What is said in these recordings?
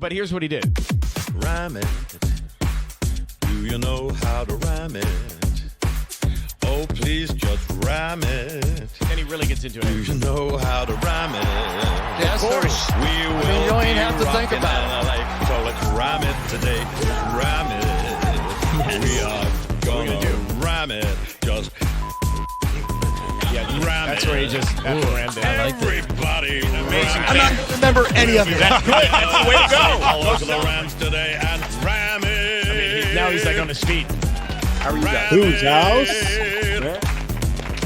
But here's what he did. Rhyme it. Do you know how to rhyme it? Oh, please just rhyme it. Then he really gets into it. Do you know how to rhyme it? Yes, of course. We will. You don't even have to think about it. So let's rhyme it today. Rhyme it. Yes. We are gonna rhyme it. Just rhyme That's it. where he just rammed it. I like that. Everybody. Amazing. I'm not going to remember any of it. That's good. That's the way to go. I'll look at the rhymes today and rhyme it. I mean, now he's like on his feet. How are you guys? Whose house?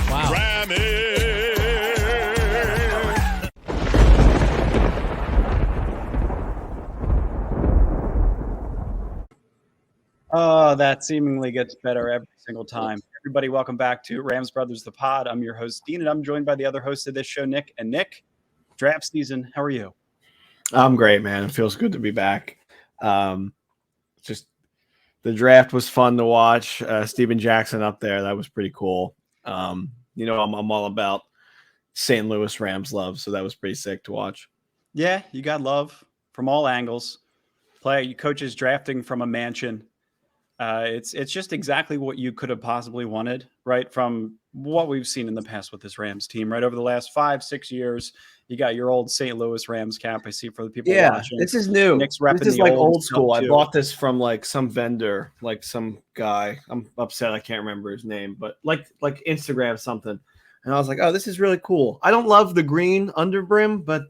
Wow. Rhyme it. Oh, that seemingly gets better every single time. Everybody, welcome back to Rams Brothers, the pod. I'm your host, Dean, and I'm joined by the other hosts of this show, Nick. And Nick, draft season, how are you? I'm great, man. It feels good to be back. Just the draft was fun to watch. Steven Jackson up there, that was pretty cool. I'm all about St. Louis Rams love, so that was pretty sick to watch. Yeah, you got love from all angles. Coaches drafting from a mansion. It's just exactly what you could have possibly wanted, right? From what we've seen in the past with this Rams team, right? Over the last 5-6 years, you got your old St. Louis Rams cap. I see for the people watching. This is new. Nick's This is repping like the old school. I too. bought this from like some vendor, like some guy. I'm upset I can't remember his name, but like Instagram something. And I was like, oh, this is really cool. I don't love the green underbrim, but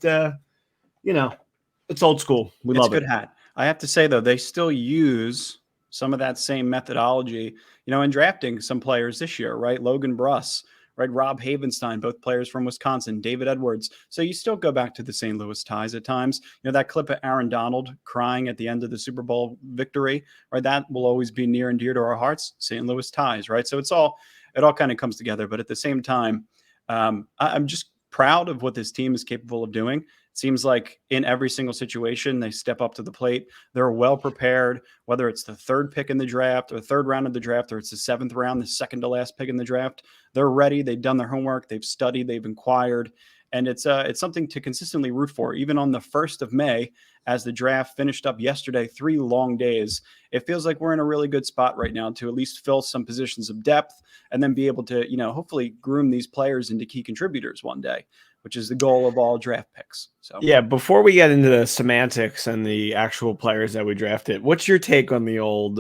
it's old school. We love it. It's a good hat. I have to say though, they still use some of that same methodology, in drafting some players this year, right? Logan Bruss, right? Rob Havenstein, both players from Wisconsin, David Edwards. So you still go back to the St. Louis ties at times. That clip of Aaron Donald crying at the end of the Super Bowl victory, right? That will always be near and dear to our hearts, St. Louis ties, right? So it all kind of comes together. But at the same time, I'm just proud of what this team is capable of doing. It seems like in every single situation, they step up to the plate. They're well prepared, whether it's the third pick in the draft or third round of the draft, or it's the seventh round, the second to last pick in the draft. They're ready. They've done their homework. They've studied. They've inquired. And it's something to consistently root for. Even on the 1st of May, as the draft finished up yesterday, 3 long days, it feels like we're in a really good spot right now to at least fill some positions of depth and then be able to, hopefully groom these players into key contributors one day, which is the goal of all draft picks. So yeah, before we get into the semantics and the actual players that we drafted, what's your take on the old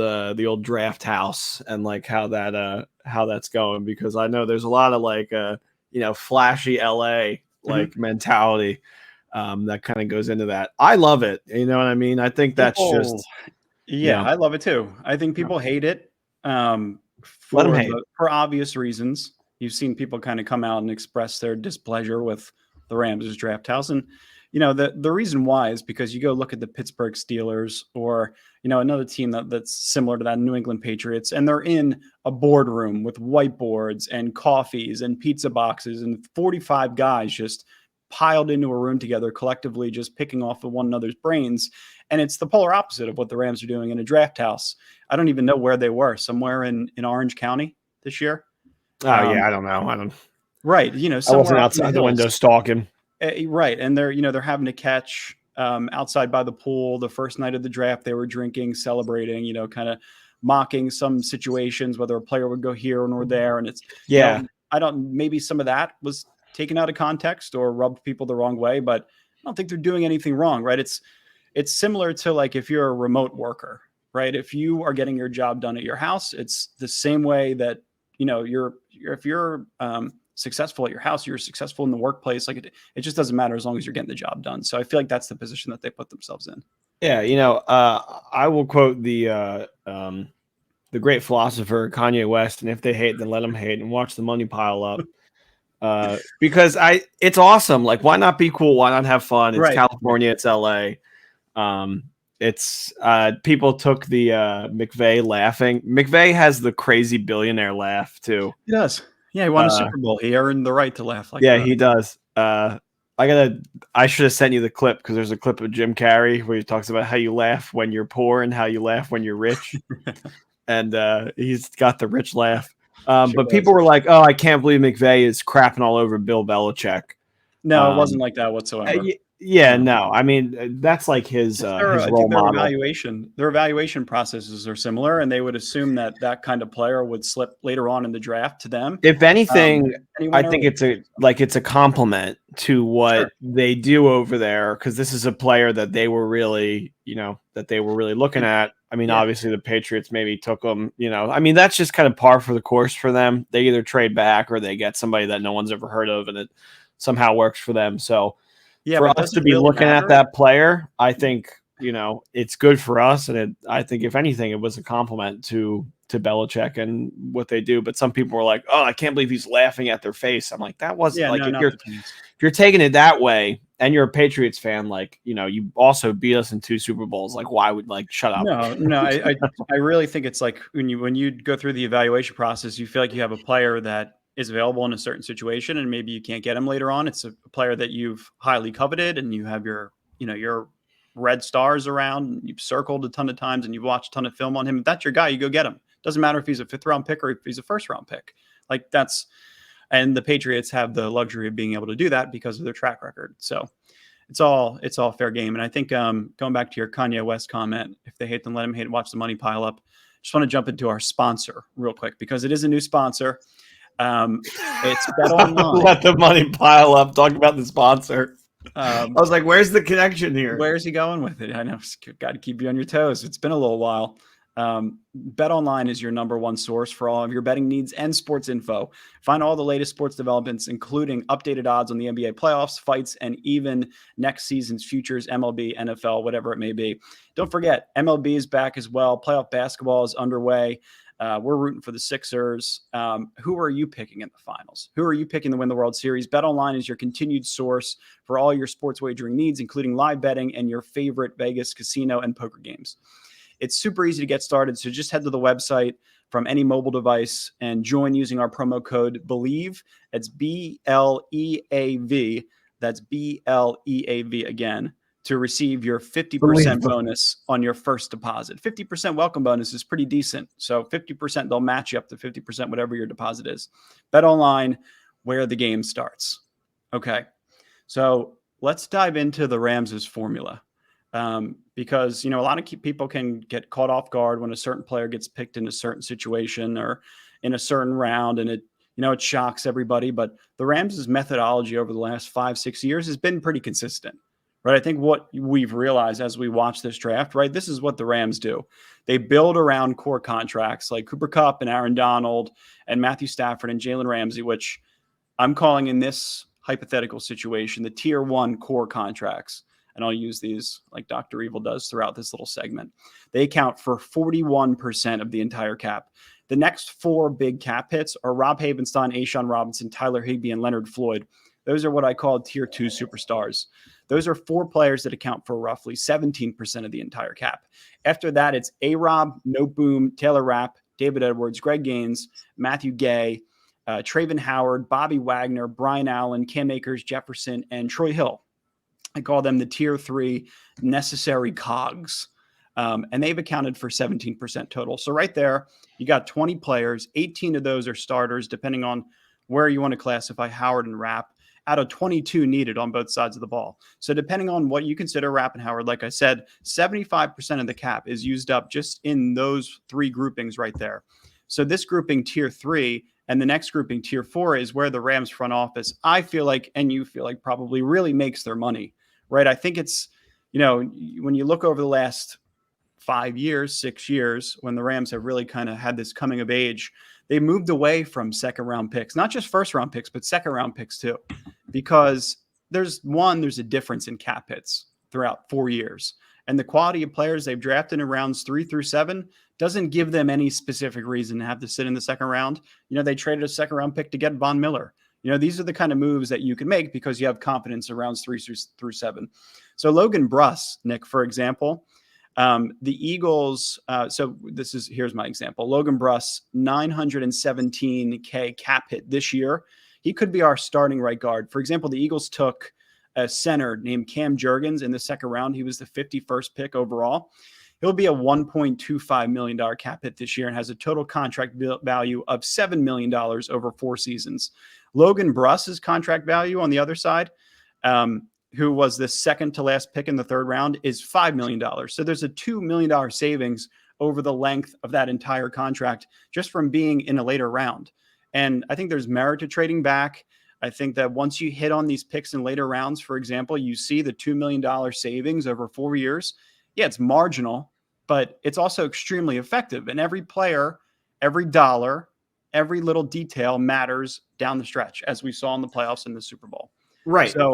draft house and like how that's going? Because I know there's a lot of flashy LA mentality that kind of goes into that. I love it. You know what I mean? I think that's I love it too. I think people hate it for obvious reasons. You've seen people kind of come out and express their displeasure with the Rams' draft house. And, the reason why is because you go look at the Pittsburgh Steelers or, another team that's similar to that, New England Patriots, and they're in a boardroom with whiteboards and coffees and pizza boxes and 45 guys just piled into a room together, collectively just picking off of one another's brains. And it's the polar opposite of what the Rams are doing in a draft house. I don't even know where they were, somewhere in Orange County this year. I don't know. Right. I wasn't outside the window stalking. Right. And they're having to catch outside by the pool. The first night of the draft, they were drinking, celebrating, kind of mocking some situations, whether a player would go here or there. And it's, maybe some of that was taken out of context or rubbed people the wrong way, but I don't think they're doing anything wrong. Right. It's similar to like if you're a remote worker, right? If you are getting your job done at your house, it's the same way that, if you're successful at your house, you're successful in the workplace. Like it just doesn't matter as long as you're getting the job done. So I feel like that's the position that they put themselves in. Yeah. I will quote the great philosopher Kanye West, and if they hate, then let them hate and watch the money pile up. Because it's awesome. Like, why not be cool? Why not have fun? It's right. California. It's LA. It's people took the McVay laughing. McVay has the crazy billionaire laugh too. He does. Yeah, he won a Super Bowl. He earned the right to laugh like that. Yeah, he does. I should have sent you the clip because there's a clip of Jim Carrey where he talks about how you laugh when you're poor and how you laugh when you're rich. And he's got the rich laugh. But people were like, "Oh, I can't believe McVay is crapping all over Bill Belichick." No, it wasn't like that whatsoever. Yeah, No. no. I mean, that's like his I role think model. their evaluation processes are similar, and they would assume that that kind of player would slip later on in the draft to them. If anything, I Anyone think early. it's a compliment to what Sure. they do over there, because this is a player that they were really, looking at. I mean, Yeah. obviously the Patriots maybe took them, I mean, that's just kind of par for the course for them. They either trade back or they get somebody that no one's ever heard of, and it somehow works for them. So Yeah, for but us does to it be really looking at matter? that player, I think, it's good for us. And I think if anything, it was a compliment to Belichick and what they do. But some people were like, "Oh, I can't believe he's laughing at their face." I'm like, that wasn't Yeah, like, no, if not the case. you're taking it that way and you're a Patriots fan, like, you also beat us in 2 Super Bowls. Like, why would, like, shut up? No, I really think it's like when you go through the evaluation process, you feel like you have a player that is available in a certain situation, and maybe you can't get him later on. It's a player that you've highly coveted, and you have your red stars around, and you've circled a ton of times, and you've watched a ton of film on him. If that's your guy, you go get him. Doesn't matter if he's a 5th-round pick or if he's a 1st-round pick. Like and the Patriots have the luxury of being able to do that because of their track record. So it's all fair game. And I think going back to your Kanye West comment, if they hate them, let them hate. Watch the money pile up. Just want to jump into our sponsor real quick because it is a new sponsor. It's Bet Online. Let the money pile up. Talk about the sponsor. I Um, was like, where's the connection here? Where's he going with it? I know. Got to keep you on your toes. It's been a little while. Bet Online is your #1 source for all of your betting needs and sports info. Find all the latest sports developments, including updated odds on the NBA playoffs, fights, and even next season's futures, MLB, NFL, whatever it may be. Don't forget, MLB is back as well. Playoff basketball is underway. We're rooting for the Sixers. Who are you picking in the finals? Who are you picking to win the World Series? Bet Online is your continued source for all your sports wagering needs, including live betting and your favorite Vegas casino and poker games. It's super easy to get started, so just head to the website from any mobile device and join using our promo code BELIEVE. That's BLEAV. That's BLEAV again, to receive your 50% bonus on your first deposit. 50% welcome bonus is pretty decent. So 50%, they'll match you up to 50%, whatever your deposit is. Bet Online, where the game starts. Okay, so let's dive into the Rams' formula. Because, a lot of people can get caught off guard when a certain player gets picked in a certain situation or in a certain round, and it shocks everybody. But the Rams' methodology over the last 5-6 years has been pretty consistent, right? I think what we've realized as we watch this draft, right, this is what the Rams do. They build around core contracts like Cooper Kupp and Aaron Donald and Matthew Stafford and Jalen Ramsey, which I'm calling in this hypothetical situation the tier 1 core contracts. And I'll use these like Dr. Evil does throughout this little segment. They account for 41% of the entire cap. The next 4 big cap hits are Rob Havenstein, A'Shaun Robinson, Tyler Higbee, and Leonard Floyd. Those are what I call tier 2 superstars. Those are 4 players that account for roughly 17% of the entire cap. After that, it's A-Rob, Noteboom, Taylor Rapp, David Edwards, Greg Gaines, Matthew Gay, Traven Howard, Bobby Wagner, Brian Allen, Cam Akers, Jefferson, and Troy Hill. I call them the tier 3 necessary cogs. And they've accounted for 17% total. So right there, you got 20 players. 18 of those are starters, depending on where you want to classify Howard and Rapp, out of 22 needed on both sides of the ball. So depending on what you consider Rapp and Howard, like I said, 75% of the cap is used up just in those 3 groupings right there. So this grouping tier 3 and the next grouping tier 4 is where the Rams front office, I feel like, and you feel like, probably really makes their money. Right. I think it's, when you look over the last 5 years, 6 years, when the Rams have really kind of had this coming of age, they moved away from 2nd-round picks, not just 1st-round picks, but 2nd-round picks too, because there's a difference in cap hits throughout 4 years. And the quality of players they've drafted in rounds 3 through 7 doesn't give them any specific reason to have to sit in the 2nd round. They traded a 2nd-round pick to get Von Miller. These are the kind of moves that you can make because you have confidence in rounds 3 through 7. So Logan Bruss, Nick, for example, the Eagles. Here's my example. Logan Bruss, $917K cap hit this year. He could be our starting right guard. For example, the Eagles took a center named Cam Jurgens in the 2nd round. He was the 51st pick overall. He'll be a $1.25 million cap hit this year and has a total contract value of $7 million over 4 seasons. Logan Bruss's contract value on the other side, who was the second to last pick in the third round, is $5 million. So there's a $2 million savings over the length of that entire contract just from being in a later round. And I think there's merit to trading back. I think that once you hit on these picks in later rounds, for example, you see the $2 million savings over 4 years. Yeah, it's marginal, but it's also extremely effective. And every player, every dollar, every little detail matters down the stretch, as we saw in the playoffs and the Super Bowl. Right. So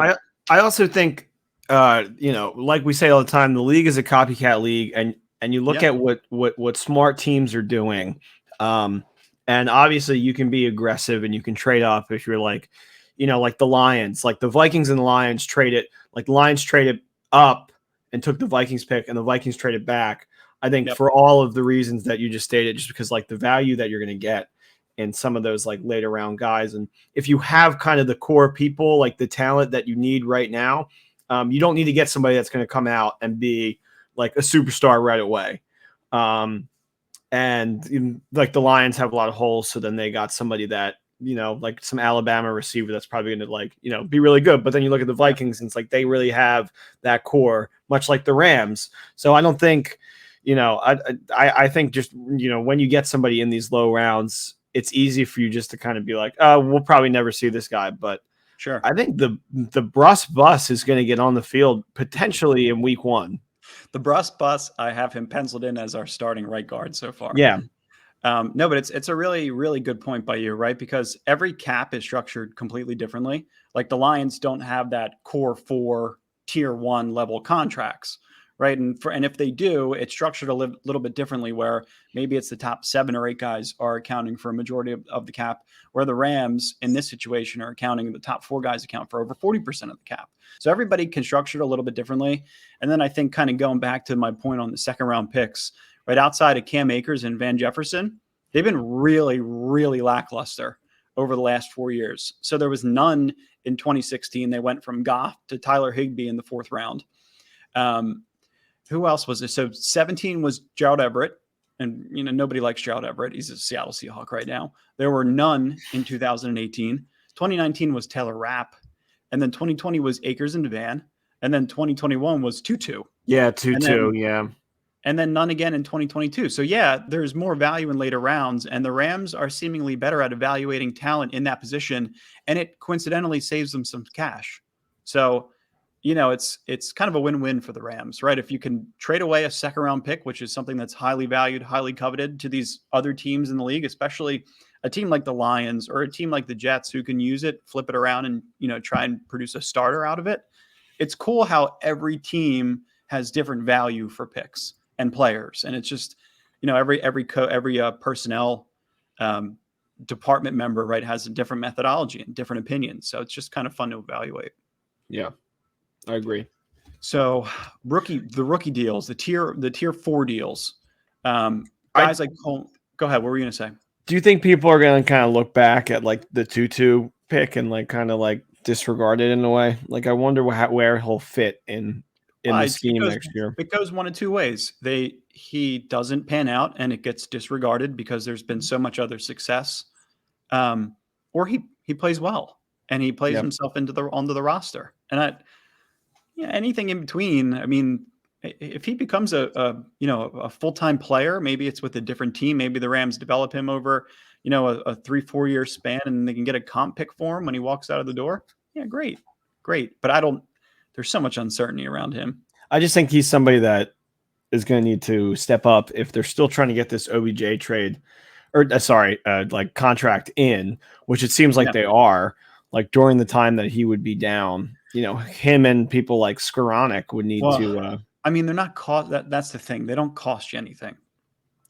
I also think, like we say all the time, the league is a copycat league, and you look at what smart teams are doing. And obviously you can be aggressive and you can trade up if you're like, like the Lions, like the Vikings and the Lions traded, like the Lions traded up and took the Vikings pick and the Vikings traded back. I think for all of the reasons that you just stated, just because like the value that you're going to get in some of those like later round guys. And if you have kind of the core people, like the talent that you need right now, you don't need to get somebody that's going to come out and be like a superstar right away. And like the Lions have a lot of holes. So then they got somebody that, like some Alabama receiver that's probably going to like, be really good. But then you look at the Vikings and it's like they really have that core, much like the Rams. So I don't think, I think just, when you get somebody in these low rounds, it's easy for you just to kind of be like, oh, we'll probably never see this guy. But sure, I think the Bruss bus is going to get on the field potentially in week 1. The Bruss bus, I have him penciled in as our starting right guard so far. Yeah. No, but it's a really, really good point by you, right? Because every cap is structured completely differently. Like the Lions don't have that core 4 tier 1 level contracts, right? And if they do, it's structured a little bit differently, where maybe it's the top 7 or 8 guys are accounting for a majority of the cap, where the Rams in this situation are accounting, the top 4 guys account for over 40% of the cap. So everybody can structure it a little bit differently. And then I think kind of going back to my point on the second round picks, right outside of Cam Akers and Van Jefferson, they've been really, really lackluster over the last 4 years. So there was none in 2016. They went from Goff to Tyler Higbee in the 4th round. Who else was it? So 17 was Gerald Everett. And, nobody likes Gerald Everett. He's a Seattle Seahawk right now. There were none in 2018. 2019 was Taylor Rapp. And then 2020 was Akers and Van. And then 2021 was Tutu. Yeah, Tutu, yeah. And then none again in 2022. So, yeah, there's more value in later rounds. And the Rams are seemingly better at evaluating talent in that position. And it coincidentally saves them some cash. So, it's kind of a win-win for the Rams, right? If you can trade away a second-round pick, which is something that's highly valued, highly coveted to these other teams in the league, especially a team like the Lions or a team like the Jets who can use it, flip it around and, try and produce a starter out of it. It's cool how every team has different value for picks and players. And it's just, every personnel department member, right, has a different methodology and different opinions. So it's just kind of fun to evaluate. Yeah, I agree. So the rookie deals, the tier 4 deals, guys like Cole, go ahead. What were you going to say? Do you think people are going to kind of look back at like the Tutu pick and like kind of like disregard it in a way? Like I wonder where he'll fit in the scheme next year. It goes one of 2 ways. He doesn't pan out and it gets disregarded because there's been so much other success, or he plays well and he plays himself onto the roster. And anything in between. I mean, if he becomes a full-time player, maybe it's with a different team. Maybe the Rams develop him over, a 3-4 year span and they can get a comp pick for him when he walks out of the door. Yeah, great. But there's so much uncertainty around him. I just think he's somebody that is going to need to step up if they're still trying to get this OBJ trade or like contract in, which it seems like they are, like during the time that he would be down, him and people like Skoranek would need to, I mean, they're not cost. That's the thing. They don't cost you anything.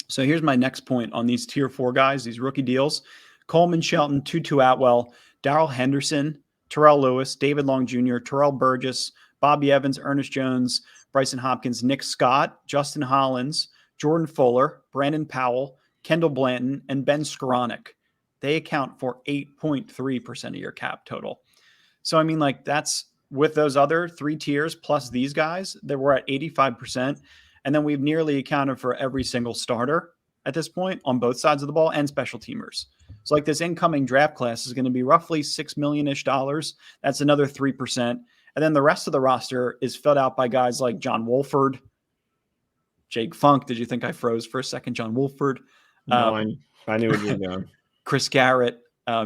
So here's my next point on these tier 4 guys, these rookie deals: Coleman Shelton, Tutu Atwell, Darrell Henderson, Terrell Lewis, David Long Jr., Terrell Burgess, Bobby Evans, Ernest Jones, Bryson Hopkins, Nick Scott, Justin Hollins, Jordan Fuller, Brandon Powell, Kendall Blanton, and Ben Skoranek. They account for 8.3% of your cap total. So, I mean, like that's with those other 3 tiers plus these guys that we're at 85%. And then we've nearly accounted for every single starter at this point on both sides of the ball and special teamers. So like this incoming draft class is going to be roughly $6 million-ish. That's another 3%. And then the rest of the roster is filled out by guys like John Wolford, Jake Funk. Did you think I froze for a second? John Wolford. No, I knew what you were doing. Chris Garrett,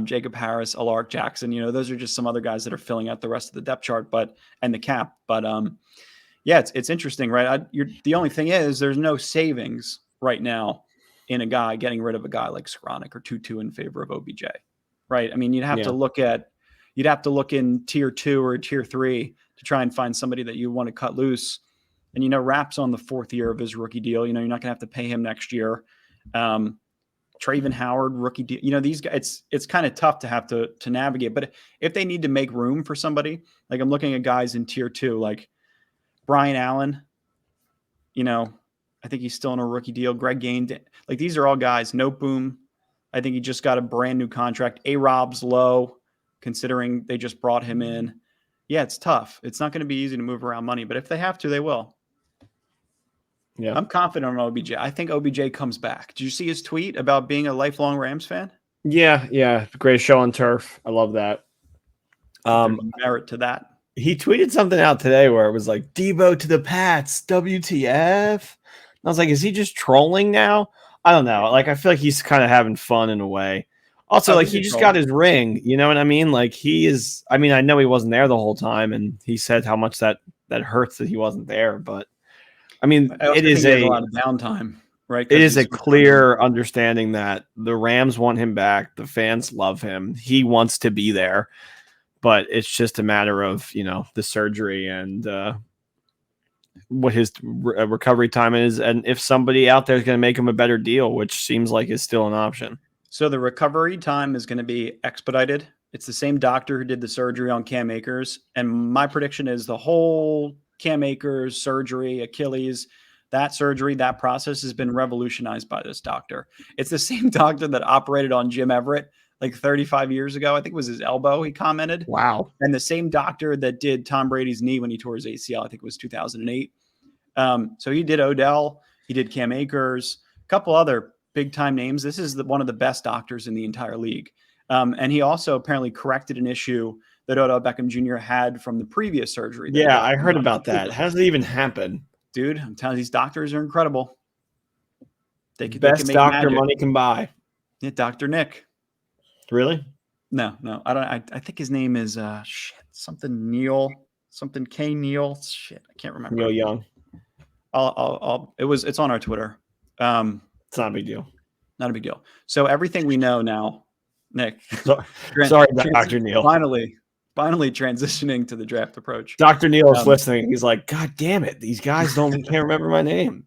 Jacob Harris, Alaric Jackson. Those are just some other guys that are filling out the rest of the depth chart, and the cap. But yeah, it's interesting, right? The only thing is there's no savings right now in a guy getting rid of a guy like Skronik or Tutu in favor of OBJ, right? I mean, you'd have to look in tier 2 or tier 3 to try and find somebody that you want to cut loose. And, Rapp's on the 4th year of his rookie deal. You're not going to have to pay him next year. Traven Howard, rookie deal. These guys, it's kind of tough to have to navigate. But if they need to make room for somebody, like I'm looking at guys in tier 2, like Brian Allen, I think he's still in a rookie deal. Greg Gain, like these are all guys. No Boom, I think he just got a brand new contract. A-Rob's low, considering they just brought him in. Yeah, it's tough. It's not going to be easy to move around money, but if they have to, they will. Yeah, I'm confident on OBJ. I think OBJ comes back. Did you see his tweet about being a lifelong Rams fan? Yeah. Great show on turf. I love that. There's merit to that. He tweeted something out today where it was like, Debo to the Pats, WTF. And I was like, is he just trolling now? I don't know. Like, I feel like he's kind of having fun in a way. Also, like, he just got his ring. You know what I mean? Like, I know he wasn't there the whole time, and he said how much that hurts that he wasn't there, but I mean, it is a lot of downtime, right? It is a clear understanding that the Rams want him back. The fans love him. He wants to be there, but it's just a matter of, the surgery and what his recovery time is. And if somebody out there is going to make him a better deal, which seems like is still an option. So the recovery time is going to be expedited. It's the same doctor who did the surgery on Cam Akers. And my prediction is the whole Cam Akers surgery, Achilles, that surgery, that process has been revolutionized by this doctor. It's the same doctor that operated on Jim Everett like 35 years ago. I think it was his elbow, he commented. Wow. And the same doctor that did Tom Brady's knee when he tore his ACL, I think it was 2008. So he did Odell, he did Cam Akers, a couple other big time names. This is one of the best doctors in the entire league. And he also apparently corrected an issue that Odell Beckham Jr. had from the previous surgery. Yeah, I heard about that. How does it even happen? Dude, I'm telling you, these doctors are incredible. Best doctor money can buy. Yeah, Dr. Nick. Really? No, I don't. I think his name is something Neil, something K Neil. Shit, I can't remember. Neil Young. It's on our Twitter. It's not a big deal. Not a big deal. So everything we know now, Nick. Sorry, Dr. Neil. Finally transitioning to the draft approach. Dr. Neil is listening. He's like, God damn it. These guys can't remember my name.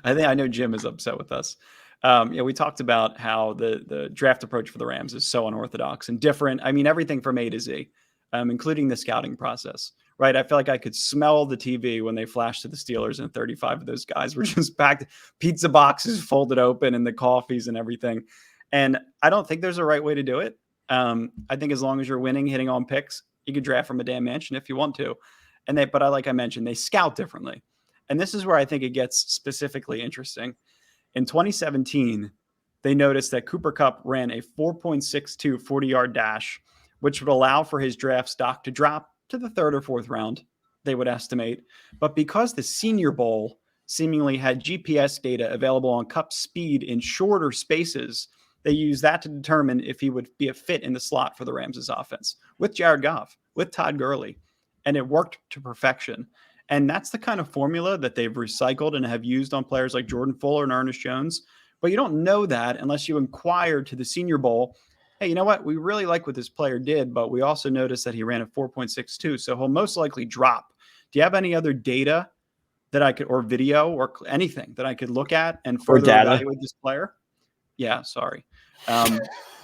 I know Jim is upset with us. We talked about how the draft approach for the Rams is so unorthodox and different. I mean, everything from A to Z, including the scouting process, right? I feel like I could smell the TV when they flashed to the Steelers, and 35 of those guys were just packed, pizza boxes folded open and the coffees and everything. And I don't think there's a right way to do it. I think as long as you're winning, hitting on picks, you could draft from a damn mansion if you want to. But like I mentioned, they scout differently. And this is where I think it gets specifically interesting. In 2017, they noticed that Cooper Kupp ran a 4.62 40-yard dash, which would allow for his draft stock to drop to the 3rd or 4th round, they would estimate. But because the Senior Bowl seemingly had GPS data available on Kupp's speed in shorter spaces, they used that to determine if he would be a fit in the slot for the Rams' offense with Jared Goff, with Todd Gurley. And it worked to perfection. And that's the kind of formula that they've recycled and have used on players like Jordan Fuller and Ernest Jones. But you don't know that unless you inquire to the Senior Bowl. Hey, you know what? We really like what this player did, but we also noticed that he ran a 4.62, so he'll most likely drop. Do you have any other data that I could, or video, or anything that I could look at and further evaluate this player? Yeah, sorry.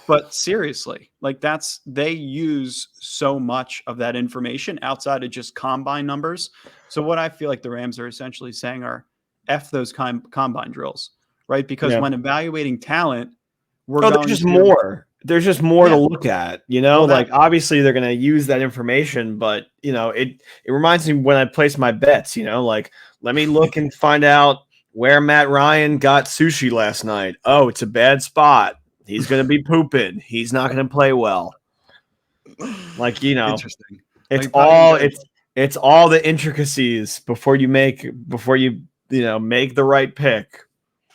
But seriously, like they use so much of that information outside of just combine numbers. So what I feel like the Rams are essentially saying are F those combine drills, right? Because when evaluating talent, there's just more. There's just more to look at, like obviously they're going to use that information, but it reminds me when I place my bets, like let me look and find out where Matt Ryan got sushi last night. Oh, it's a bad spot. He's going to be pooping. He's not going to play well. Like, you know, Interesting. it's Like, probably all good. it's all the intricacies before you make the right pick.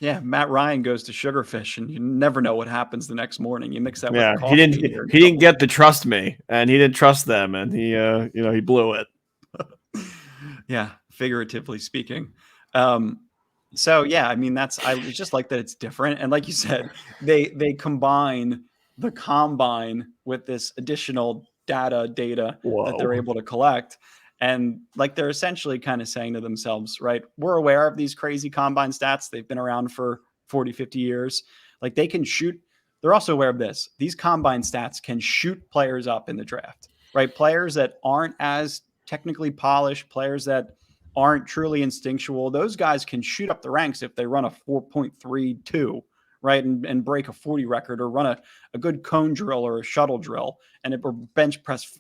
Yeah, Matt Ryan goes to Sugarfish, and you never know what happens the next morning. You mix that with Yeah, coffee, and you're in he didn't trouble. get to trust me, and he didn't trust them, and he blew it. Yeah, figuratively speaking. So yeah, I mean I just like that it's different. And like you said, they combine the combine with this additional data that they're Whoa. able to collect. And like they're essentially kind of saying to themselves, right, we're aware of these crazy combine stats. They've been around for 40, 50 years. Like they can shoot. They're also aware of this. These combine stats can shoot players up in the draft, right? Players that aren't as technically polished, players that aren't truly instinctual, those guys can shoot up the ranks if they run a 4.32, right? And break a 40 record, or run a good cone drill or a shuttle drill, and it, or bench press,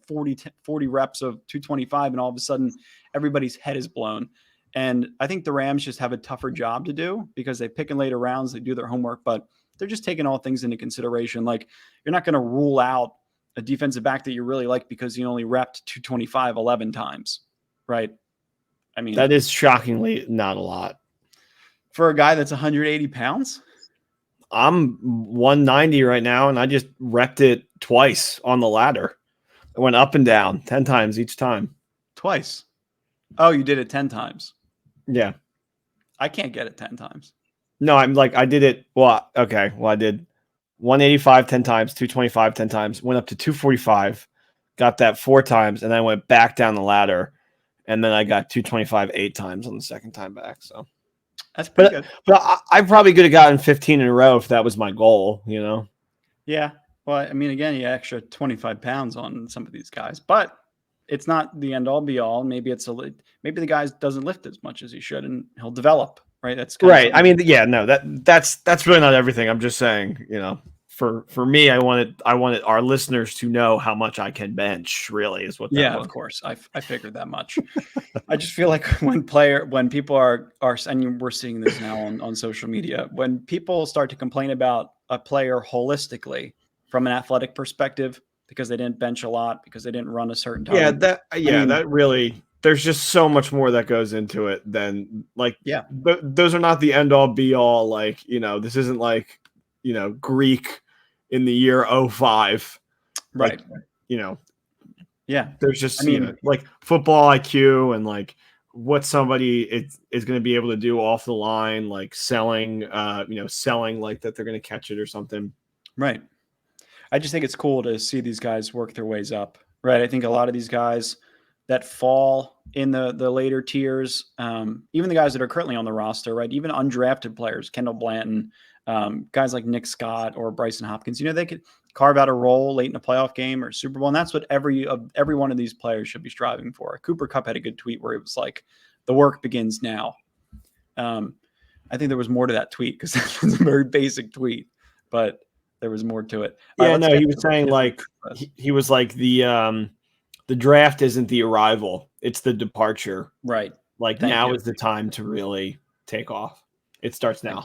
40 reps of 225, and all of a sudden everybody's head is blown. And I think the Rams just have a tougher job to do because they pick in later rounds, they do their homework, but they're just taking all things into consideration. Like you're not going to rule out a defensive back that you really like because you only repped 225 11 times, right? I mean, That is shockingly not a lot. for a guy that's 180 pounds? I'm 190 right now, and I just repped it twice on the ladder. I went up and down 10 times each time. Twice. Oh, you did it 10 times. Yeah. I can't get it 10 times. No, I did it. Well, okay. Well, I did 185 10 times, 225 10 times, went up to 245, got that 4 times, and then I went back down the ladder, and then I got 225 8 times on the second time back. So that's pretty good. But I probably could have gotten 15 in a row if that was my goal, Yeah. Well, I mean, again, you extra 25 pounds on some of these guys, but it's not the end all be all. Maybe maybe the guy doesn't lift as much as he should, and he'll develop. Right. That's right. I mean, yeah, no, that's really not everything. I'm just saying, for me, I wanted our listeners to know how much I can bench. Really, is what. Yeah, of course. I figured that much. I just feel like when people are, and we're seeing this now on social media, when people start to complain about a player holistically from an athletic perspective because they didn't bench a lot, because they didn't run a certain time. Yeah, that really. There's just so much more that goes into it than those are not the end all be all. Like, this isn't like, Greek in the year 05. Right. Like, yeah. There's just, like football IQ and like what somebody is going to be able to do off the line, like selling like that they're going to catch it or something. Right. I just think it's cool to see these guys work their ways up. Right. I think a lot of these guys that fall in the later tiers, even the guys that are currently on the roster, right? Even undrafted players, Kendall Blanton, guys like Nick Scott or Bryson Hopkins, they could carve out a role late in a playoff game or Super Bowl. And that's what every one of these players should be striving for. Cooper Kupp had a good tweet where it was like, the work begins now. I think there was more to that tweet because that was a very basic tweet, but there was more to it. Yeah, no, he was saying like, he was like the draft isn't the arrival, it's the departure. Right. Like now is the time to really take off. It starts now.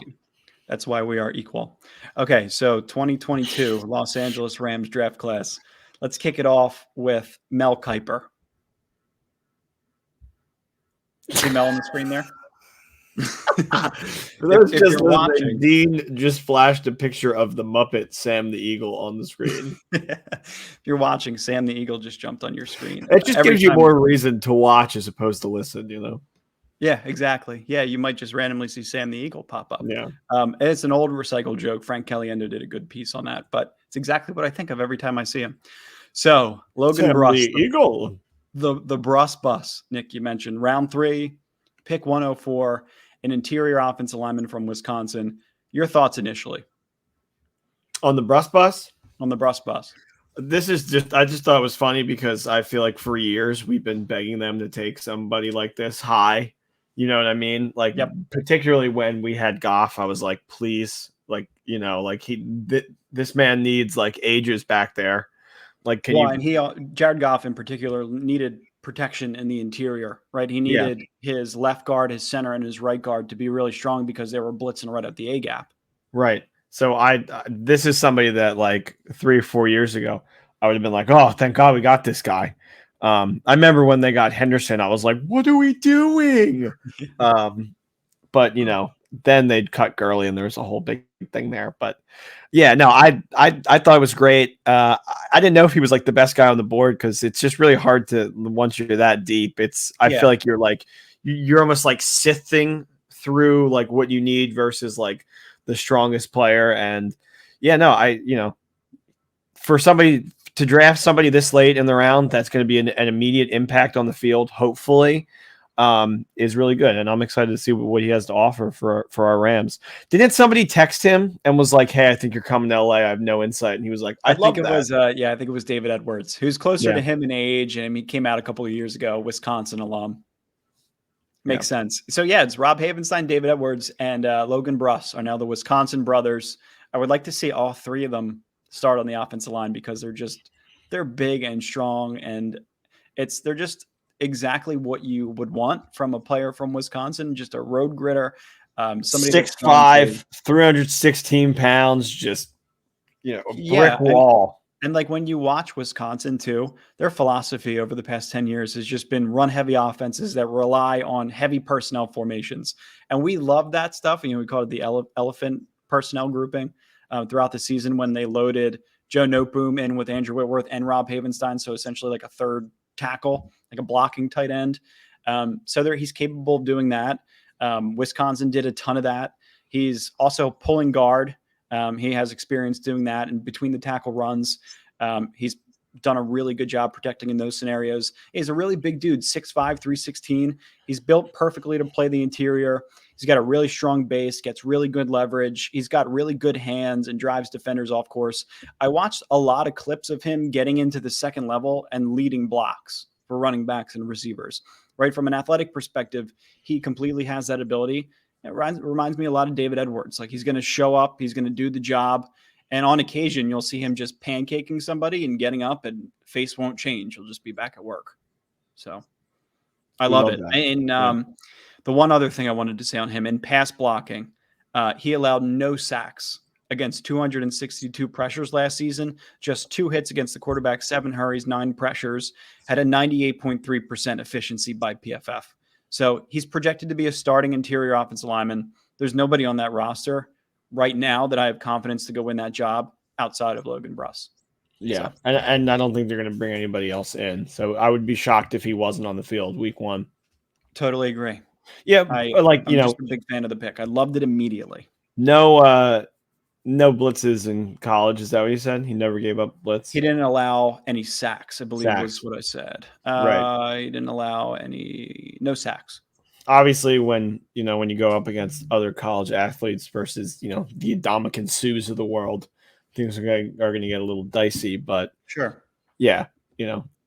That's why we are equal. Okay, so 2022 Los Angeles Rams draft class. Let's kick it off with Mel Kiper. See Mel on the screen there? If you're watching, Dean just flashed a picture of the Muppet Sam the Eagle on the screen. If you're watching, Sam the Eagle just jumped on your screen. It just gives you more reason to watch as opposed to listen, Yeah, exactly. Yeah, you might just randomly see Sam the Eagle pop up. Yeah. And it's an old recycled joke. Frank Caliendo did a good piece on that, but it's exactly what I think of every time I see him. So Logan Bruss, the Eagle. The Bruss bus, Nick, you mentioned. Round 3, pick 104. An interior offensive lineman from Wisconsin. Your thoughts initially on the Bruss bus? On the Bruss bus. I just thought it was funny because I feel like for years we've been begging them to take somebody like this high. You know what I mean? Like, particularly when we had Goff, I was like, please, like, this man needs like ages back there. Like, and Jared Goff in particular needed protection in the interior, right? He needed his left guard, his center, and his right guard to be really strong because they were blitzing right at the A gap. Right. So this is somebody that like 3 or 4 years ago, I would have been like, oh, thank God we got this guy. I remember when they got Henderson, I was like, what are we doing? But then they'd cut Gurley and there was a whole big thing there. But yeah, no, I thought it was great. I didn't know if he was like the best guy on the board because it's just really hard to, once you're that deep, I feel like you're almost like sifting through like what you need versus like the strongest player. And yeah, no, for somebody to draft somebody this late in the round, that's going to be an immediate impact on the field, hopefully, is really good. And I'm excited to see what he has to offer for our Rams. Didn't somebody text him and was like, hey, I think you're coming to LA. I have no insight. And he was like, I think it was David Edwards, who's closer to him in age. And he came out a couple of years ago, Wisconsin alum. Makes sense. So yeah, it's Rob Havenstein, David Edwards, and Logan Bruss are now the Wisconsin brothers. I would like to see all three of them start on the offensive line because they're big and strong, and they're just exactly what you would want from a player from Wisconsin, just a road gritter. Somebody 6'5", 316 pounds, just a brick wall. And like when you watch Wisconsin too, their philosophy over the past 10 years has just been run heavy offenses that rely on heavy personnel formations. And we love that stuff. We call it the elephant personnel grouping throughout the season when they loaded Joe Noteboom in with Andrew Whitworth and Rob Havenstein. So essentially like a third tackle, like a blocking tight end. He's capable of doing that. Wisconsin did a ton of that. He's also pulling guard. He has experience doing that and between the tackle runs. He's done a really good job protecting in those scenarios. He's a really big dude, 6'5", 316. He's built perfectly to play the interior. He's got a really strong base, gets really good leverage. He's got really good hands and drives defenders off course. I watched a lot of clips of him getting into the second level and leading blocks for running backs and receivers. Right from an athletic perspective, he completely has that ability. It reminds me a lot of David Edwards. Like he's going to show up, he's going to do the job. And on occasion, you'll see him just pancaking somebody and getting up and face won't change. He'll just be back at work. So I love it. That. And the one other thing I wanted to say on him in pass blocking, he allowed no sacks against 262 pressures last season, just 2 hits against the quarterback, 7 hurries, 9 pressures, had a 98.3% efficiency by PFF. So he's projected to be a starting interior offensive lineman. There's nobody on that roster right now that I have confidence to go win that job outside of Logan Bruss. Yeah, so. And I don't think they're going to bring anybody else in. So I would be shocked if he wasn't on the field week 1. Totally agree. Yeah, I'm just a big fan of the pick. I loved it immediately. No blitzes in college. Is that what you said? He never gave up blitz. He didn't allow any sacks, I believe was what I said. Right. He didn't allow no sacks. Obviously, when you go up against other college athletes versus the Ndamukong Suhs of the world, things are going to get a little dicey. But sure, yeah,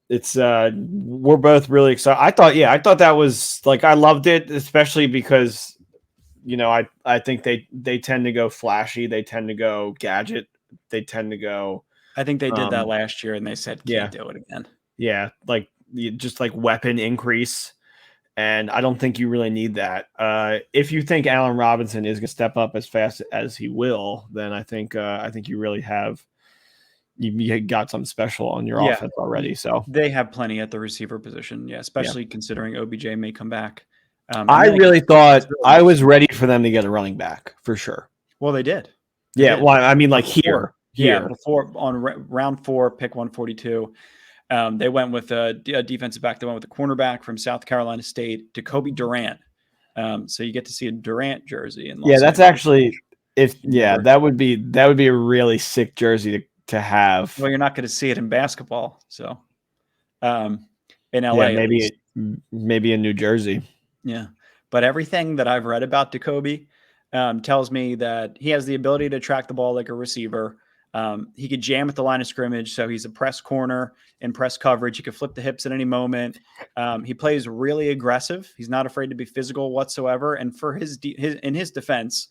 it's we're both really excited. I thought that was like I loved it, especially because. I think they tend to go flashy. They tend to go gadget. They tend to go. I think they did that last year, and they said can't do it again. Yeah, just like weapon increase, and I don't think you really need that. If you think Allen Robinson is going to step up as fast as he will, then I think you really have you got something special on your offense already. So they have plenty at the receiver position, especially considering OBJ may come back. I really thought I was ready for them to get a running back for sure. Well, they did. Well, I mean, like here. Before on round 4, pick 142, they went with a defensive back. They went with a cornerback from South Carolina State, Jacoby Durant. So you get to see a Durant jersey. That's actually that would be a really sick jersey to have. Well, you're not going to see it in basketball, so in LA, maybe in New Jersey. Yeah. But everything that I've read about Jacoby tells me that he has the ability to track the ball like a receiver. He could jam at the line of scrimmage. So he's a press corner in press coverage. He could flip the hips at any moment. He plays really aggressive. He's not afraid to be physical whatsoever. And for in his defense,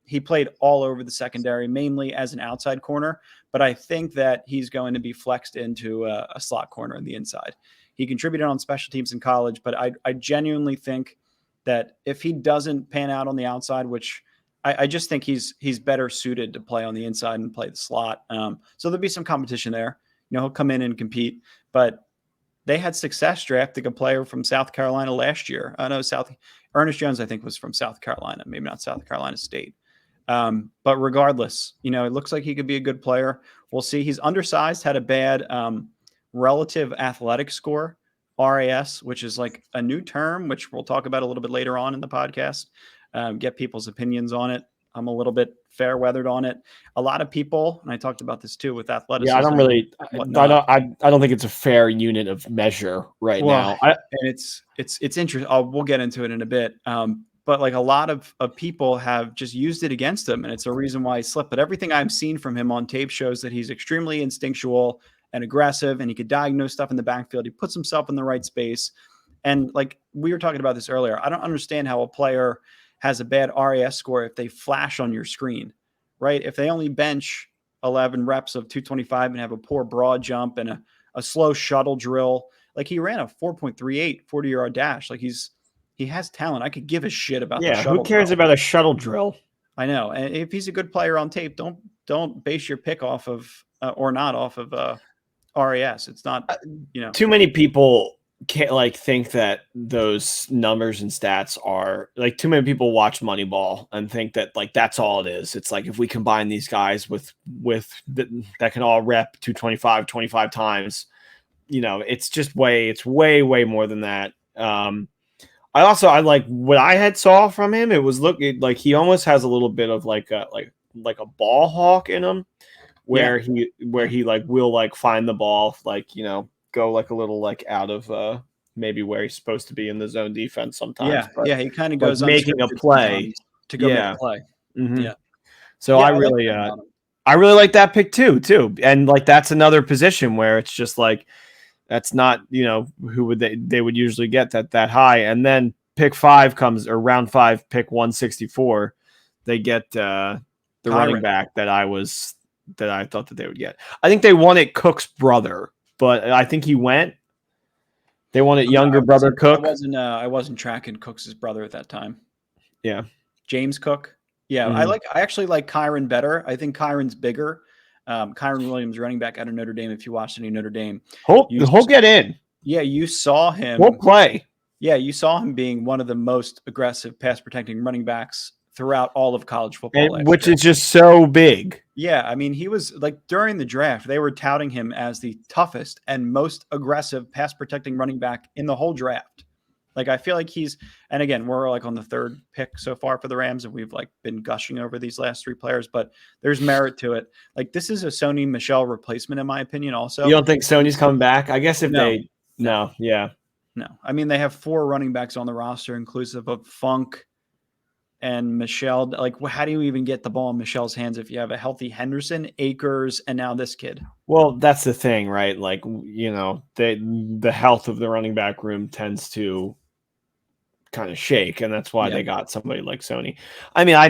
he played all over the secondary, mainly as an outside corner. But I think that he's going to be flexed into a slot corner on the inside. He contributed on special teams in college, but I genuinely think that if he doesn't pan out on the outside, which I just think he's better suited to play on the inside and play the slot. So there'll be some competition there. he'll come in and compete. But they had success drafting a player from South Carolina last year. I know Ernest Jones, I think, was from South Carolina, maybe not South Carolina State. But regardless, it looks like he could be a good player. We'll see. He's undersized, had a bad relative athletic score, RAS, which is like a new term, which we'll talk about a little bit later on in the podcast. Get people's opinions on it. I'm a little bit fair weathered on it. A lot of people, and I talked about this too with athleticism. Yeah, I don't think it's a fair unit of measure now. And it's interesting. We'll get into it in a bit. But like a lot of people have just used it against him, and it's a reason why he slipped. But everything I've seen from him on tape shows that he's extremely instinctual and aggressive, and he could diagnose stuff in the backfield. He puts himself in the right space. And like we were talking about this earlier, I don't understand how a player has a bad RAS score if they flash on your screen, right? If they only bench 11 reps of 225 and have a poor broad jump and a slow shuttle drill, like he ran a 4.38 40-yard dash. Like he has talent. I could give a shit about the shuttle who cares drill. about a shuttle drill? I know. And if he's a good player on tape, don't base your pick off of or not off of RAS. It's not, Too many people can't think that those numbers and stats are too many people watch Moneyball and think that that's all it is. It's like if we combine these guys with that can all rep 25 times, it's way more than that. I like what I had saw from him. It was looking like he almost has a little bit of like a ball hawk in him, where he will find the ball, go a little out of maybe where he's supposed to be in the zone defense sometimes. He kind of goes making a play to go make a play. Mm-hmm. Yeah. So I really like that pick too, and that's another position where it's just that's not who would they would usually get that high, and then pick 5 comes, or round 5 pick 164, they get the running back that I thought that they would get. I think they wanted Cook's brother, but I think he went. They wanted younger brother Cook. I wasn't tracking Cook's brother at that time. Yeah, James Cook. Yeah, Mm-hmm. I actually like Kyron better. I think Kyron's bigger. Kyron Williams, running back out of Notre Dame. If you watched any Notre Dame, he'll get in. Yeah, you saw him. He'll play. Yeah, you saw him being one of the most aggressive pass protecting running backs throughout all of college football, which is just so big. Yeah, I mean, he was during the draft, they were touting him as the toughest and most aggressive pass protecting running back in the whole draft. I feel like and again, we're on the 3rd pick so far for the Rams, and we've been gushing over these last 3 players, but there's merit to it. This is a Sony Michel replacement, in my opinion. Also, you don't think Sony's coming back? I guess if No. I mean, they have 4 running backs on the roster, inclusive of Funk and Michel. How do you even get the ball in Michel's hands if you have a healthy Henderson, Akers, and now this kid? Well, that's the thing, right? The health of the running back room tends to kind of shake, and that's why they got somebody like Sony. I mean, I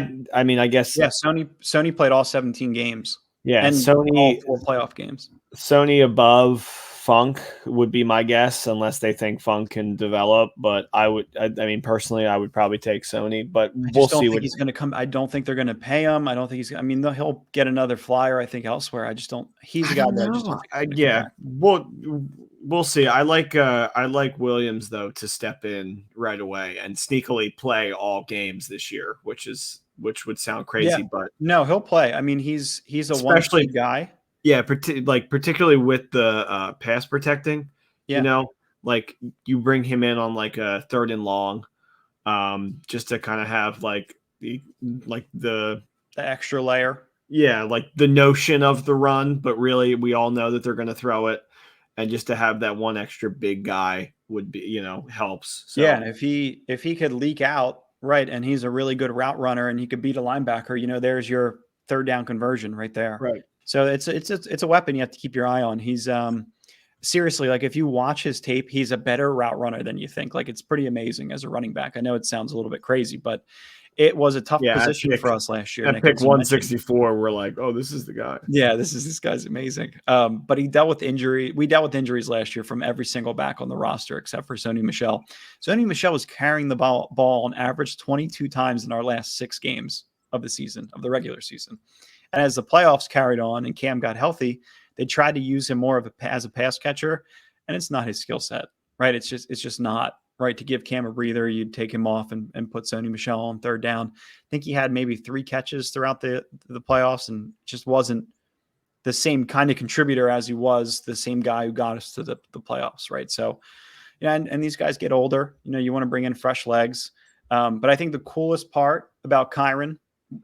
guess. Yeah, Sony played all 17 games. Yeah, and Sony all 4 playoff games. Sony above Funk would be my guess, unless they think Funk can develop. But I mean, personally, I would probably take Sony. But we'll see. He's going to come. I don't think they're going to pay him. I don't think I mean, he'll get another flyer, I think, elsewhere. I just don't. He's a guy that I just don't think. We'll see. I like Williams though to step in right away and sneakily play all games this year, which would sound crazy, but no, he'll play. I mean, he's a one-speed guy. Yeah, particularly with the pass protecting. Yeah. You bring him in on a 3rd and long, just to kind of have the extra layer. Yeah, the notion of the run, but really we all know that they're going to throw it. And just to have that one extra big guy would be, helps. So. Yeah, if he could leak out, right, and he's a really good route runner and he could beat a linebacker, there's your 3rd down conversion right there. Right. So it's a weapon you have to keep your eye on. He's seriously, if you watch his tape, he's a better route runner than you think. It's pretty amazing as a running back. I know it sounds a little bit crazy, but it was a tough position for us last year. At pick 164, we're like, oh, this is the guy. Yeah, this guy's amazing. But he dealt with injury. We dealt with injuries last year from every single back on the roster except for Sony Michel. Sony Michel was carrying the ball on average 22 times in our last 6 games of the season, of the regular season. And as the playoffs carried on and Cam got healthy, They tried to use him more as a pass catcher, and it's not his skill set, right? It's just not right. To give Cam a breather, you'd take him off and put Sony Michel on third down. I think he had maybe 3 catches throughout the playoffs, and just wasn't the same kind of contributor as he was the same guy who got us to the playoffs, right? So, yeah, and these guys get older. You want to bring in fresh legs. But I think the coolest part about Kyren,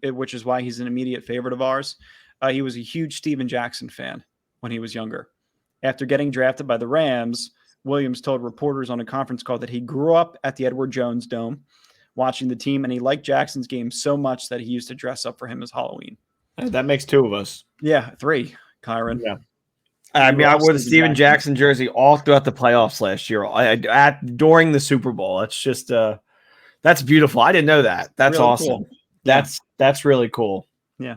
which is why he's an immediate favorite of ours, he was a huge Steven Jackson fan when he was younger. After getting drafted by the Rams, Williams told reporters on a conference call that he grew up at the Edward Jones Dome watching the team, and he liked Jackson's game so much that he used to dress up for him as Halloween. That makes 2 of us. Yeah, 3, Kyren. Yeah. I mean, I wore the Steven Jackson jersey all throughout the playoffs last year. During the Super Bowl. It's just that's beautiful. I didn't know that. That's really awesome. Cool. That's really cool. Yeah.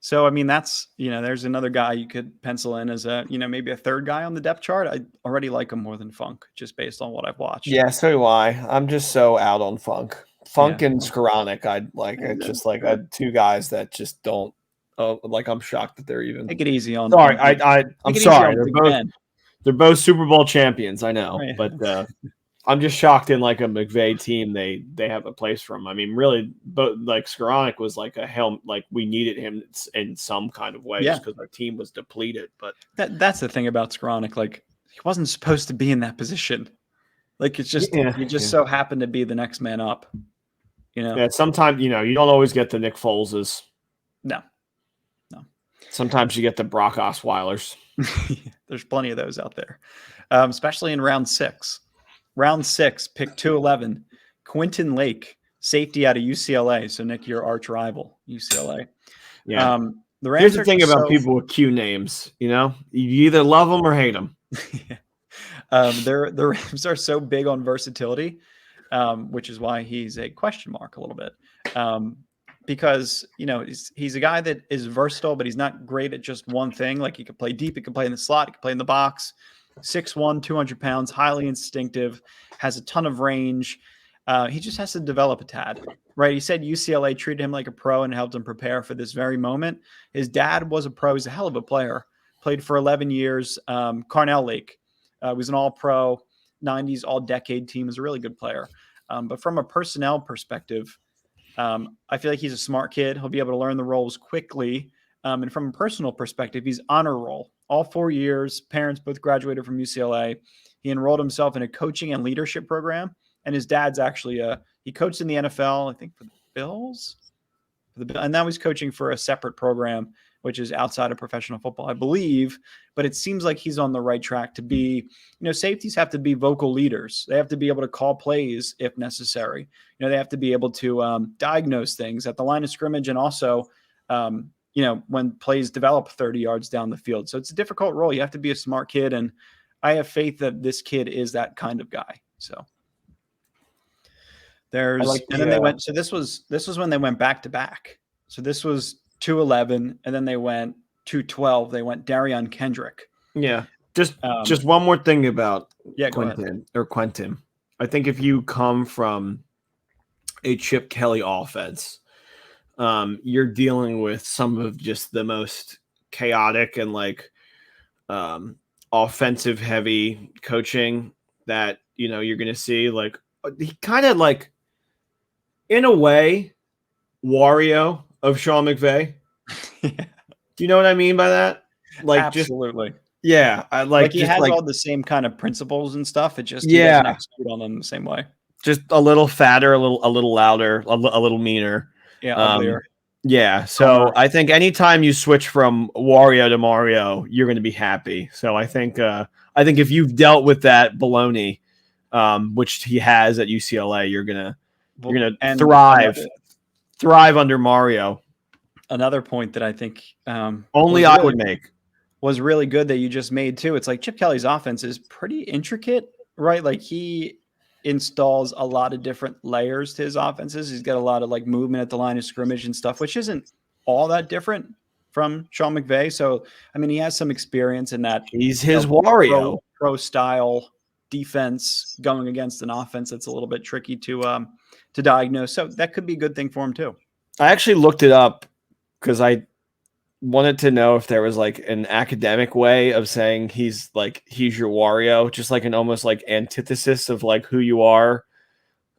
So I mean, that's there's another guy you could pencil in as a maybe a third guy on the depth chart. I already like him more than Funk, just based on what I've watched. Yeah, so do I. I'm just so out on Funk. Funk and Skoranek. It's just like 2 guys that just don't. I'm shocked that they're even. Take it easy on. Sorry, I'm sorry. They're both Super Bowl champions. I know, right. But I'm just shocked in like a McVay team they have a place for him. I mean, really, but like Skoranek was like a helm. Like we needed him in some kind of way, just because our team was depleted. But that's the thing about Skoranek. Like he wasn't supposed to be in that position. Like it's just he just so happened to be the next man up. Yeah. Sometimes you don't always get the Nick Foleses. No. Sometimes you get the Brock Osweilers. There's plenty of those out there, especially in round 6. Round 6, pick 211, Quentin Lake, safety out of UCLA. So, Nick, your arch rival, UCLA. Yeah. Here's the thing about people with Q names. You either love them or hate them. The Rams are so big on versatility, which is why he's a question mark a little bit. Because he's a guy that is versatile, but he's not great at just one thing. Like he could play deep, he could play in the slot, he could play in the box. 6'1", 200 pounds, highly instinctive, has a ton of range. He just has to develop a tad, right? He said UCLA treated him like a pro and helped him prepare for this very moment. His dad was a pro. He's a hell of a player. Played for 11 years. Carnell Lake was an all-pro, 90s all-decade team. Is a really good player. But from a personnel perspective, I feel like he's a smart kid. He'll be able to learn the roles quickly. And from a personal perspective, he's honor roll. All 4 years, parents both graduated from UCLA. He enrolled himself in a coaching and leadership program. And his dad's actually he coached in the NFL, I think, for the Bills. And now he's coaching for a separate program, which is outside of professional football, I believe. But it seems like he's on the right track to be, safeties have to be vocal leaders. They have to be able to call plays if necessary. They have to be able to diagnose things at the line of scrimmage and also, when plays develop 30 yards down the field. So it's a difficult role. You have to be a smart kid. And I have faith that this kid is that kind of guy. So then they went, so this was when they went back to back. So this was 211 and then they went 212. They went Darion Kendrick. Yeah. Just one more thing about Quentin. I think if you come from a Chip Kelly offense, you're dealing with some of just the most chaotic and offensive heavy coaching that, you're going to see. Like he kind of in a way, Wario of Sean McVay. Yeah. Do you know what I mean by that? Absolutely. I he has all the same kind of principles and stuff. It just he doesn't execute on them the same way. Just a little fatter, a little louder, a little meaner. Yeah, uglier. Yeah. So I think anytime you switch from Wario to Mario, you're going to be happy. So I think if you've dealt with that baloney, which he has at UCLA, you're gonna thrive under Mario. Another point that I think would make was really good that you just made too. It's like Chip Kelly's offense is pretty intricate, right? Like he installs a lot of different layers to his offenses. He's got a lot of movement at the line of scrimmage and stuff, which isn't all that different from Sean McVay. So, I mean, he has some experience in that. He's his Wario pro style defense going against an offense that's a little bit tricky to diagnose. So that could be a good thing for him too. I actually looked it up because I wanted to know if there was like an academic way of saying he's your Wario, just like an almost like antithesis of like who you are.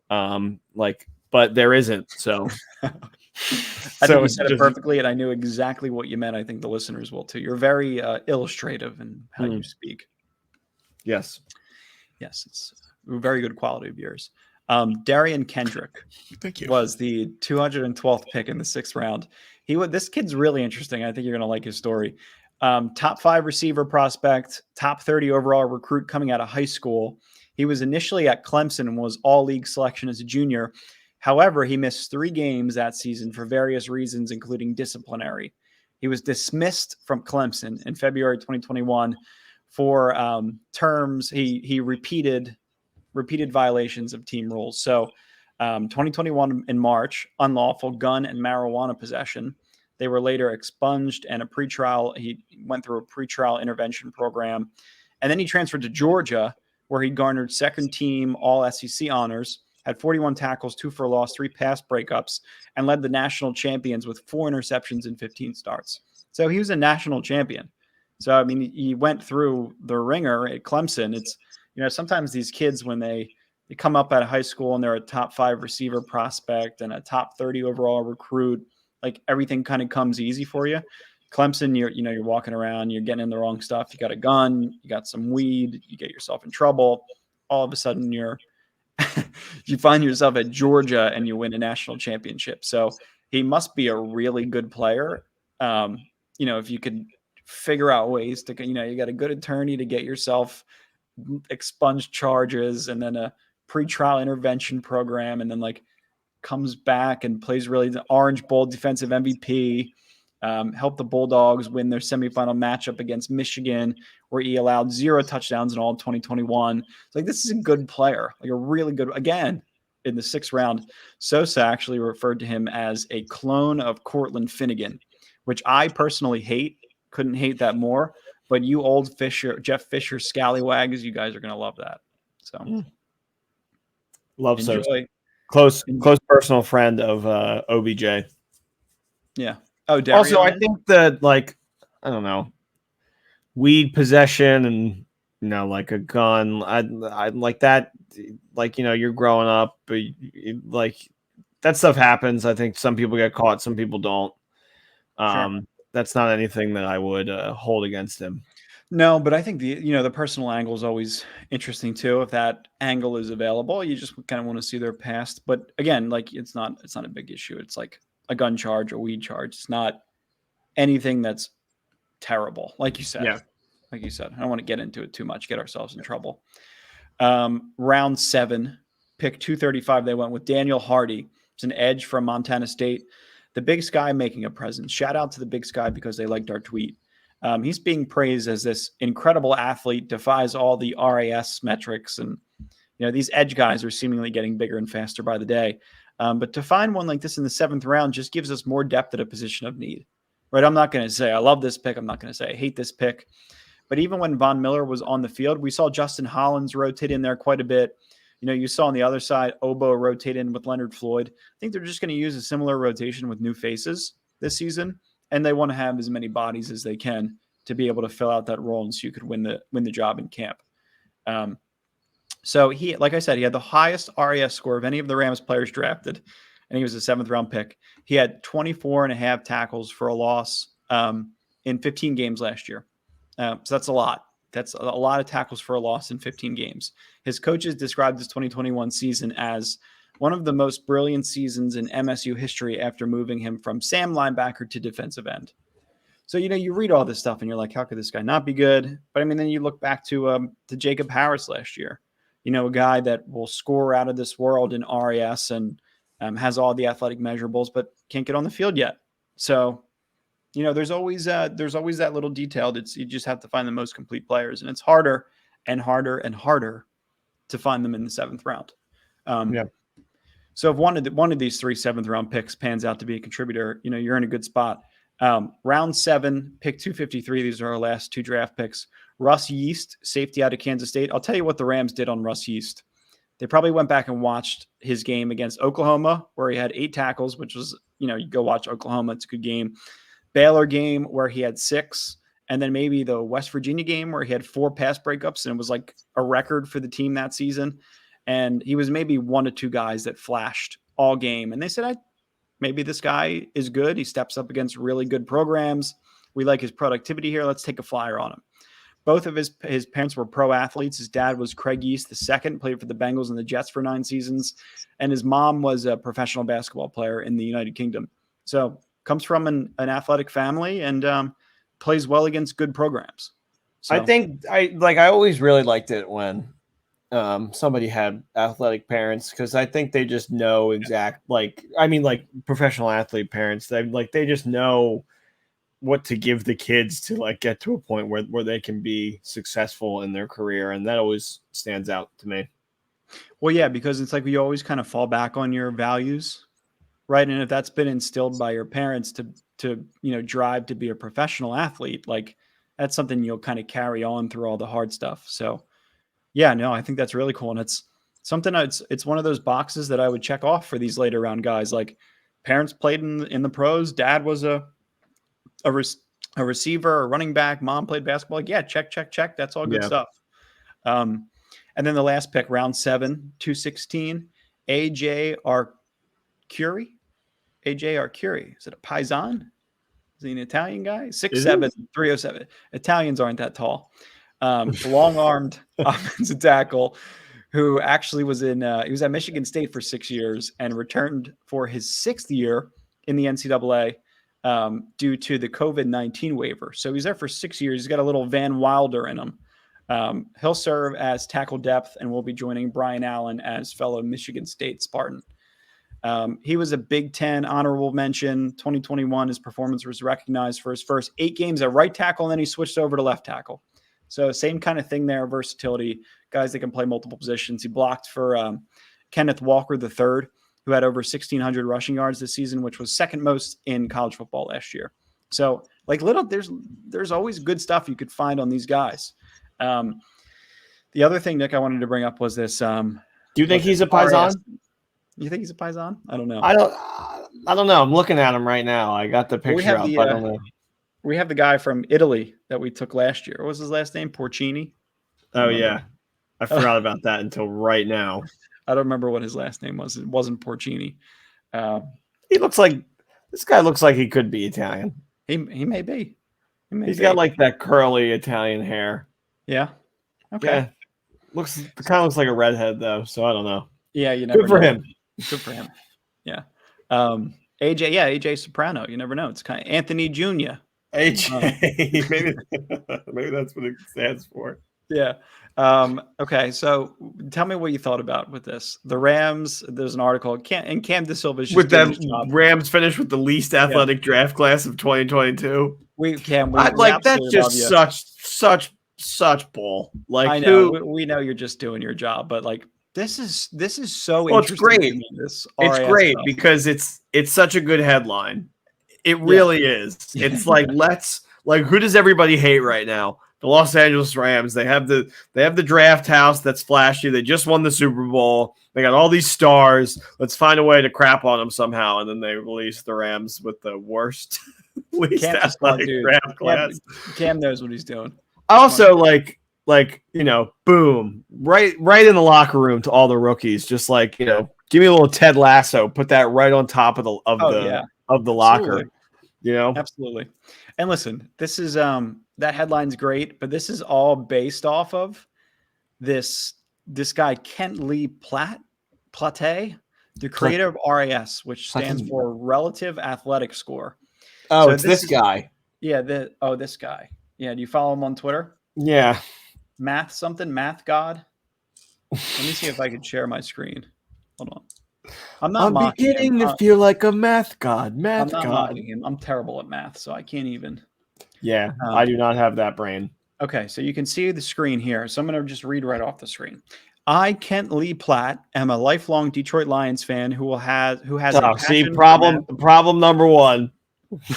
But there isn't. So I think you said it perfectly, and I knew exactly what you meant. I think the listeners will too. You're very illustrative in how you speak. Yes. Yes, it's a very good quality of yours. Darian Kendrick Thank you. was the 212th pick in the 6th round. This kid's really interesting. I think you're going to like his story. Top 5 receiver prospect, top 30 overall recruit coming out of high school. He was initially at Clemson and was all-league selection as a junior. However, he missed 3 games that season for various reasons, including disciplinary. He was dismissed from Clemson in February 2021 for terms he repeated violations of team rules. So 2021 in March, unlawful gun and marijuana possession. They were later expunged and he went through a pretrial intervention program. And then he transferred to Georgia, where he garnered 2nd team all SEC honors, had 41 tackles, 2 for loss, 3 pass breakups, and led the national champions with 4 interceptions and 15 starts. So he was a national champion. So, I mean, he went through the ringer at Clemson. It's, sometimes these kids, when they come up out of high school and they're a top 5 receiver prospect and a top 30 overall recruit, like everything kind of comes easy for you. Clemson, you're walking around, you're getting in the wrong stuff. You got a gun, you got some weed, you get yourself in trouble. All of a sudden you find yourself at Georgia and you win a national championship. So he must be a really good player. If you could figure out ways to, you got a good attorney to get yourself expunged charges and then a pretrial intervention program, and then like comes back and plays really the Orange Bowl defensive MVP, helped the Bulldogs win their semifinal matchup against Michigan, where he allowed 0 touchdowns in all of 2021. It's like, this is a good player, like a really good, again, in the 6th round. Sosa actually referred to him as a clone of Cortland Finnegan, which I personally hate. Couldn't hate that more. But you old Jeff Fisher scallywags, you guys are going to love that. So love Sosa. Close personal friend of OBJ. Yeah. Oh, Darian, also, I think that, like, I don't know, weed possession and, like a gun, I like that. Like, you're growing up, but like that stuff happens. I think some people get caught, some people don't. Sure. That's not anything that I would hold against him. No, but I think the personal angle is always interesting too. If that angle is available, you just kind of want to see their past. But again, like it's not a big issue. It's like a gun charge, a weed charge. It's not anything that's terrible. Like you said. Yeah. Like you said. I don't want to get into it too much, get ourselves in trouble. Round 7, pick 235. They went with Daniel Hardy. It's an edge from Montana State. The Big Sky making a presence. Shout out to the Big Sky because they liked our tweet. He's being praised as this incredible athlete, defies all the RAS metrics. And, these edge guys are seemingly getting bigger and faster by the day. But to find one like this in the 7th round just gives us more depth at a position of need, right? I'm not going to say I love this pick. I'm not going to say I hate this pick. But even when Von Miller was on the field, we saw Justin Hollins rotate in there quite a bit. You saw on the other side, Obo rotate in with Leonard Floyd. I think they're just going to use a similar rotation with new faces this season, and they want to have as many bodies as they can to be able to fill out that role, and so you could win the job in camp. So he, like I said, he had the highest RAS score of any of the Rams players drafted, and he was a 7th round pick. He had 24.5 tackles for a loss in 15 games last year. So that's a lot. That's a lot of tackles for a loss in 15 games. His coaches described his 2021 season as one of the most brilliant seasons in MSU history after moving him from Sam linebacker to defensive end. So, you read all this stuff and you're like, how could this guy not be good? But I mean, then you look back to Jacob Harris last year, a guy that will score out of this world in RAS and has all the athletic measurables, but can't get on the field yet. So, there's always that little detail. You just have to find the most complete players, and it's harder and harder and harder to find them in the 7th round. Yeah. So if one of these 3 7th round picks pans out to be a contributor, you're in a good spot. Round 7, pick 253. These are our last 2 draft picks. Russ Yeast, safety out of Kansas State. I'll tell you what the Rams did on Russ Yeast. They probably went back and watched his game against Oklahoma, where he had 8 tackles, which was, you go watch Oklahoma. It's a good game. Baylor game where he had 6, and then maybe the West Virginia game where he had 4 pass breakups, and it was like a record for the team that season. And he was maybe 1 to 2 guys that flashed all game. And they said, maybe this guy is good. He steps up against really good programs. We like his productivity here. Let's take a flyer on him. Both of his parents were pro athletes. His dad was Craig Yeast II, played for the Bengals and the Jets for 9 seasons. And his mom was a professional basketball player in the United Kingdom. So comes from an athletic family and plays well against good programs. So, I think I always really liked it when somebody had athletic parents, because I think they just know like professional athlete parents. They just know what to give the kids to like get to a point where they can be successful in their career. And that always stands out to me. Well, yeah, because it's like you always kind of fall back on your values, right? And if that's been instilled by your parents to drive to be a professional athlete, like that's something you'll kind of carry on through all the hard stuff. So yeah, no, I think that's really cool. And it's something it's one of those boxes that I would check off for these later round guys. Like parents played in the pros. Dad was a receiver, a running back. Mom played basketball. Like, yeah, check. That's all good stuff. And then the last pick, round 7, 216, AJ Arcuri. AJ Arcuri. Is it a Paisan? Is he an Italian guy? 6'7", 307. Italians aren't that tall. Long-armed offensive tackle who actually was he was at Michigan State for 6 years and returned for his 6th year in the NCAA due to the COVID-19 waiver. So he's there for 6 years. He's got a little Van Wilder in him. He'll serve as tackle depth and will be joining Brian Allen as fellow Michigan State Spartan. He was a Big Ten honorable mention. 2021, his performance was recognized for his first 8 games at right tackle, and then he switched over to left tackle. So same kind of thing there, versatility, guys that can play multiple positions. He blocked for Kenneth Walker III, who had over 1,600 rushing yards this season, which was second most in college football last year. So there's always good stuff you could find on these guys. The other thing, Nick, I wanted to bring up was this. Do you think he's a Paisan? You think he's a Paisan? I don't know. I don't know. I'm looking at him right now. I got the picture up. I don't know. We have the guy from Italy that we took last year. What was his last name? Porcini? Oh, yeah. I forgot about that until right now. I don't remember what his last name was. It wasn't Porcini. This guy looks like he could be Italian. He may be. He's got like that curly Italian hair. Yeah. Okay. Yeah. Kind of looks like a redhead though, so I don't know. Yeah, you never know. Good for him. Good for him. Yeah. AJ Soprano. You never know. It's kind of Anthony Jr. AJ. Maybe that's what it stands for. Yeah. Okay. So tell me what you thought about with this. The Rams, there's an article, and Cam DeSilva's just with that Rams finished with the least athletic draft class of 2022. That's just such bull. Like, I know we know you're just doing your job, but like this is so interesting. It's great. It's great because it's such a good headline. It really is. It's like who does everybody hate right now? The Los Angeles Rams. They have the draft house that's flashy. They just won the Super Bowl. They got all these stars. Let's find a way to crap on them somehow. And then they release the Rams with the worst least athletic draft class. Cam knows what he's doing. Also, boom, right in the locker room to all the rookies. Just give me a little Ted Lasso. Put that right on top of the locker. Absolutely. Absolutely. And listen, this is that headline's great, but this is all based off of this guy Kent Lee Platte, the creator of RAS, which stands for Relative Athletic Score. Oh, so it's this guy. Yeah. This guy. Yeah. Do you follow him on Twitter? Yeah. Math God. Let me see if I can share my screen. Hold on. I'm beginning to feel like a math god. I'm not mocking him. I'm terrible at math, so I can't even. Yeah, I do not have that brain. Okay, so you can see the screen here. So I'm going to just read right off the screen. I, Kent Lee Platte, am a lifelong Detroit Lions fan who has problem number one.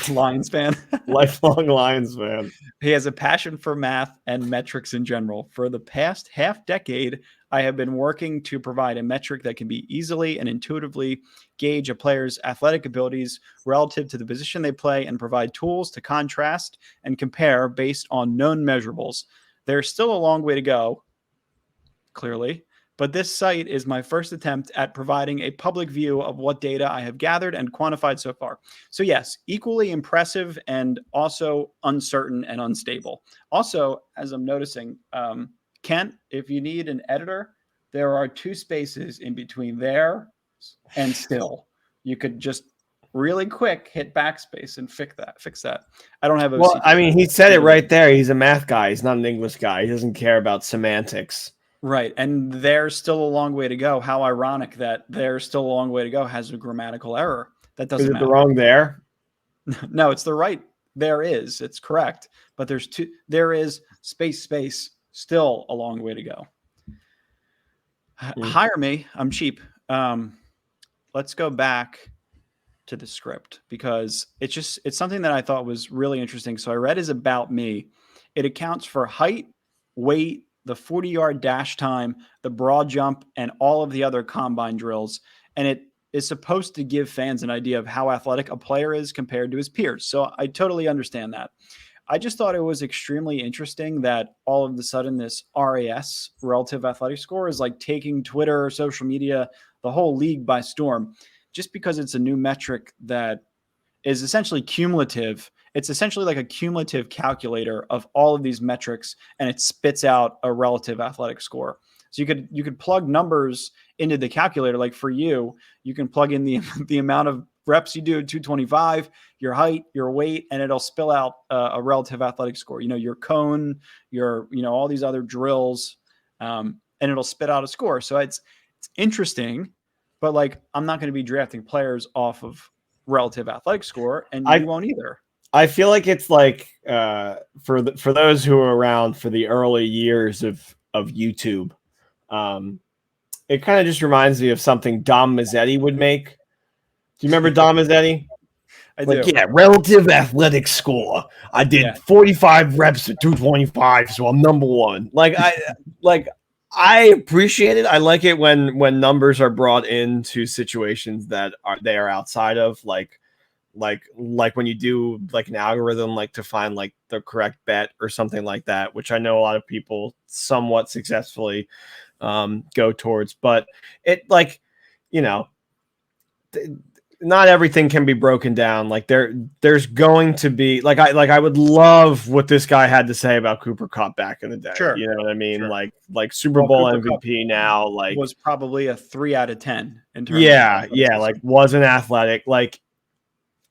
Lions fan. Lifelong Lions fan. He has a passion for math and metrics in general. For the past half decade, I have been working to provide a metric that can be easily and intuitively gauge a player's athletic abilities relative to the position they play and provide tools to contrast and compare based on known measurables. There's still a long way to go, clearly, but this site is my first attempt at providing a public view of what data I have gathered and quantified so far. So yes, equally impressive and also uncertain and unstable. Also, as I'm noticing, Kent, if you need an editor, there are 2 spaces in between there and still. You could just really quick hit backspace and fix that. I don't have OCD. Well, I mean, he said it right there. He's a math guy. He's not an English guy. He doesn't care about semantics. Right. And there's still a long way to go. How ironic that there's still a long way to go has a grammatical error. That doesn't matter. Is it the wrong there? No, it's the right. There is. It's correct. But there is space, still a long way to go. Hire me. I'm cheap. Let's go back to the script because it's something that I thought was really interesting. So I read his about me. It accounts for height, weight, the 40-yard dash time, the broad jump, and all of the other combine drills. And it is supposed to give fans an idea of how athletic a player is compared to his peers. So I totally understand that. I just thought it was extremely interesting that all of a sudden this RAS, relative athletic score, is like taking Twitter, social media, the whole league by storm, just because it's a new metric that is essentially cumulative. It's essentially like a cumulative calculator of all of these metrics, and it spits out a relative athletic score. So you could plug numbers into the calculator. Like for you can plug in the amount of reps you do at 225, your height, your weight, and it'll spill out a relative athletic score. Your cone, all these other drills, and it'll spit out a score. So it's interesting, but like I'm not going to be drafting players off of relative athletic score, and you won't either. I feel like it's like for those who are around for the early years of YouTube, it kind of just reminds me of something Dom Mazzetti would make. Do you remember Dom Mazzetti? I do. Yeah, relative athletic score. I did 45 reps at 225, so I'm number one. I appreciate it. I like it when numbers are brought into situations that they are outside of like when you do like an algorithm, like to find like the correct bet or something like that, which I know a lot of people somewhat successfully go towards, but it not everything can be broken down. Like there's going to be I would love what this guy had to say about Cooper Kupp back in the day. Sure. You know what I mean? Sure. Like Super Bowl Cooper MVP Kupp now, was probably a 3 out of 10 in terms of like wasn't athletic. Like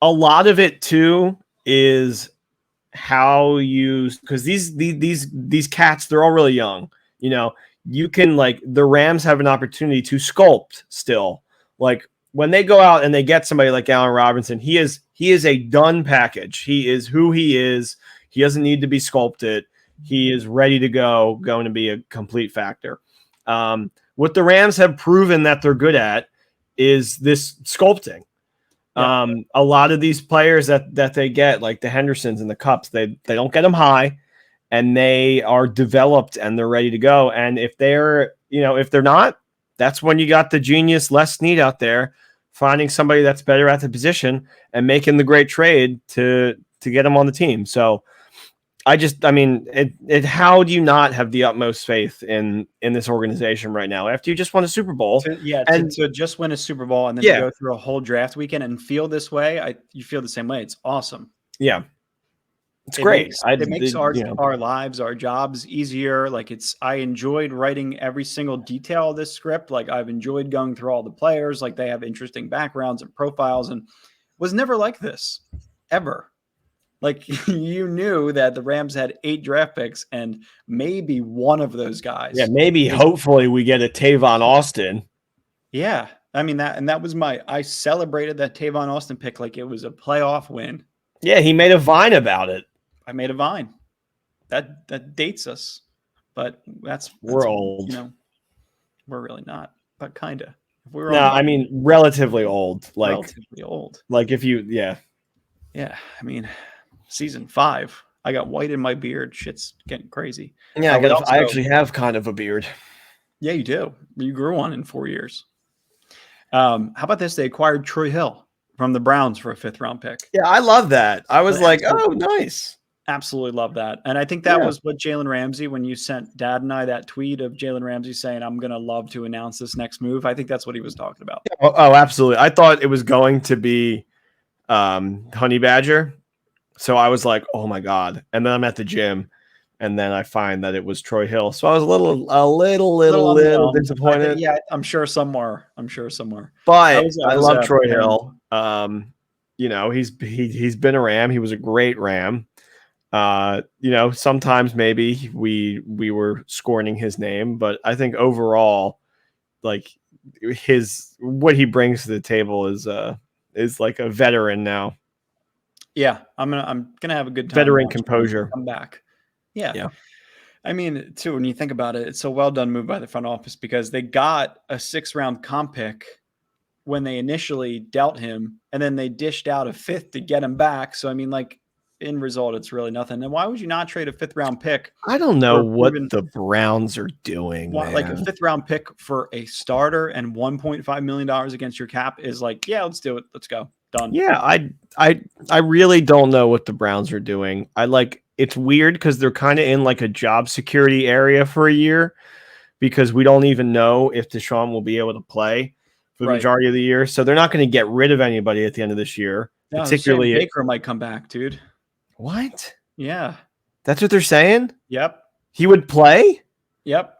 a lot of it too is how you, because these cats, they're all really young. You can the Rams have an opportunity to sculpt still. Like when they go out and they get somebody like Allen Robinson, he is a done package. He is who he is. He doesn't need to be sculpted. He is ready to go, going to be a complete factor. What the Rams have proven that they're good at is this sculpting. Yeah. A lot of these players that they get, like the Hendersons and the Kupps, they don't get them high, and they are developed and they're ready to go. And if they're not, that's when you got the genius Les Snead out there finding somebody that's better at the position and making the great trade to get them on the team. So how do you not have the utmost faith in this organization right now after you just won a Super Bowl? To just win a Super Bowl and then to go through a whole draft weekend and feel this way, you feel the same way. It's awesome. Yeah. It's great. It makes our lives, our jobs easier. I enjoyed writing every single detail of this script. Like I've enjoyed going through all the players. Like they have interesting backgrounds and profiles, and was never like this ever. Like you knew that the Rams had 8 draft picks and maybe one of those guys. Yeah, hopefully we get a Tavon Austin. Yeah. I mean that was I celebrated that Tavon Austin pick like it was a playoff win. Yeah, he made a Vine about it. I made a Vine. That dates us. But that's we're old. We're really not, but kinda. Relatively old. Relatively old. Like if you Yeah, I mean, season 5, I got white in my beard. Shit's getting crazy. Yeah, We I actually have kind of a beard. Yeah, you do. You grew one in 4 years. How about this? They acquired Troy Hill from the Browns for a 5th-round pick. Yeah, I love that. I was like, oh, nice. Absolutely love that. And I think that was what Jalen Ramsey, when you sent Dad and I that tweet of Jalen Ramsey saying, I'm going to love to announce this next move. I think that's what he was talking about. Oh, absolutely. I thought it was going to be Honey Badger. So I was like, oh my God. And then I'm at the gym and then I find that it was Troy Hill. So I was a little disappointed. Yeah, I'm sure somewhere. But I love Troy Hill. You know, he's been a Ram. He was a great Ram. You know, sometimes maybe we were scorning his name, but I think overall, like what he brings to the table is like a veteran now. Yeah, I'm gonna have a good time. Veteran composure. Come back. Yeah. I mean, too, when you think about it, it's a well done move by the front office because they got a 6th-round comp pick when they initially dealt him, and then they dished out a 5th to get him back. So I mean, like, in result, it's really nothing. And why would you not trade a 5th-round pick? I don't know what the Browns are doing. Like a 5th-round pick for a starter and $1.5 million against your cap is like, yeah, let's do it. Let's go. Done. Yeah, I really don't know what the Browns are doing. It's weird because they're kind of in like a job security area for a year because we don't even know if Deshaun will be able to play for the majority of the year. So they're not going to get rid of anybody at the end of this year. No, particularly Baker might come back, dude. What? Yeah. That's what they're saying? Yep. He would play? Yep.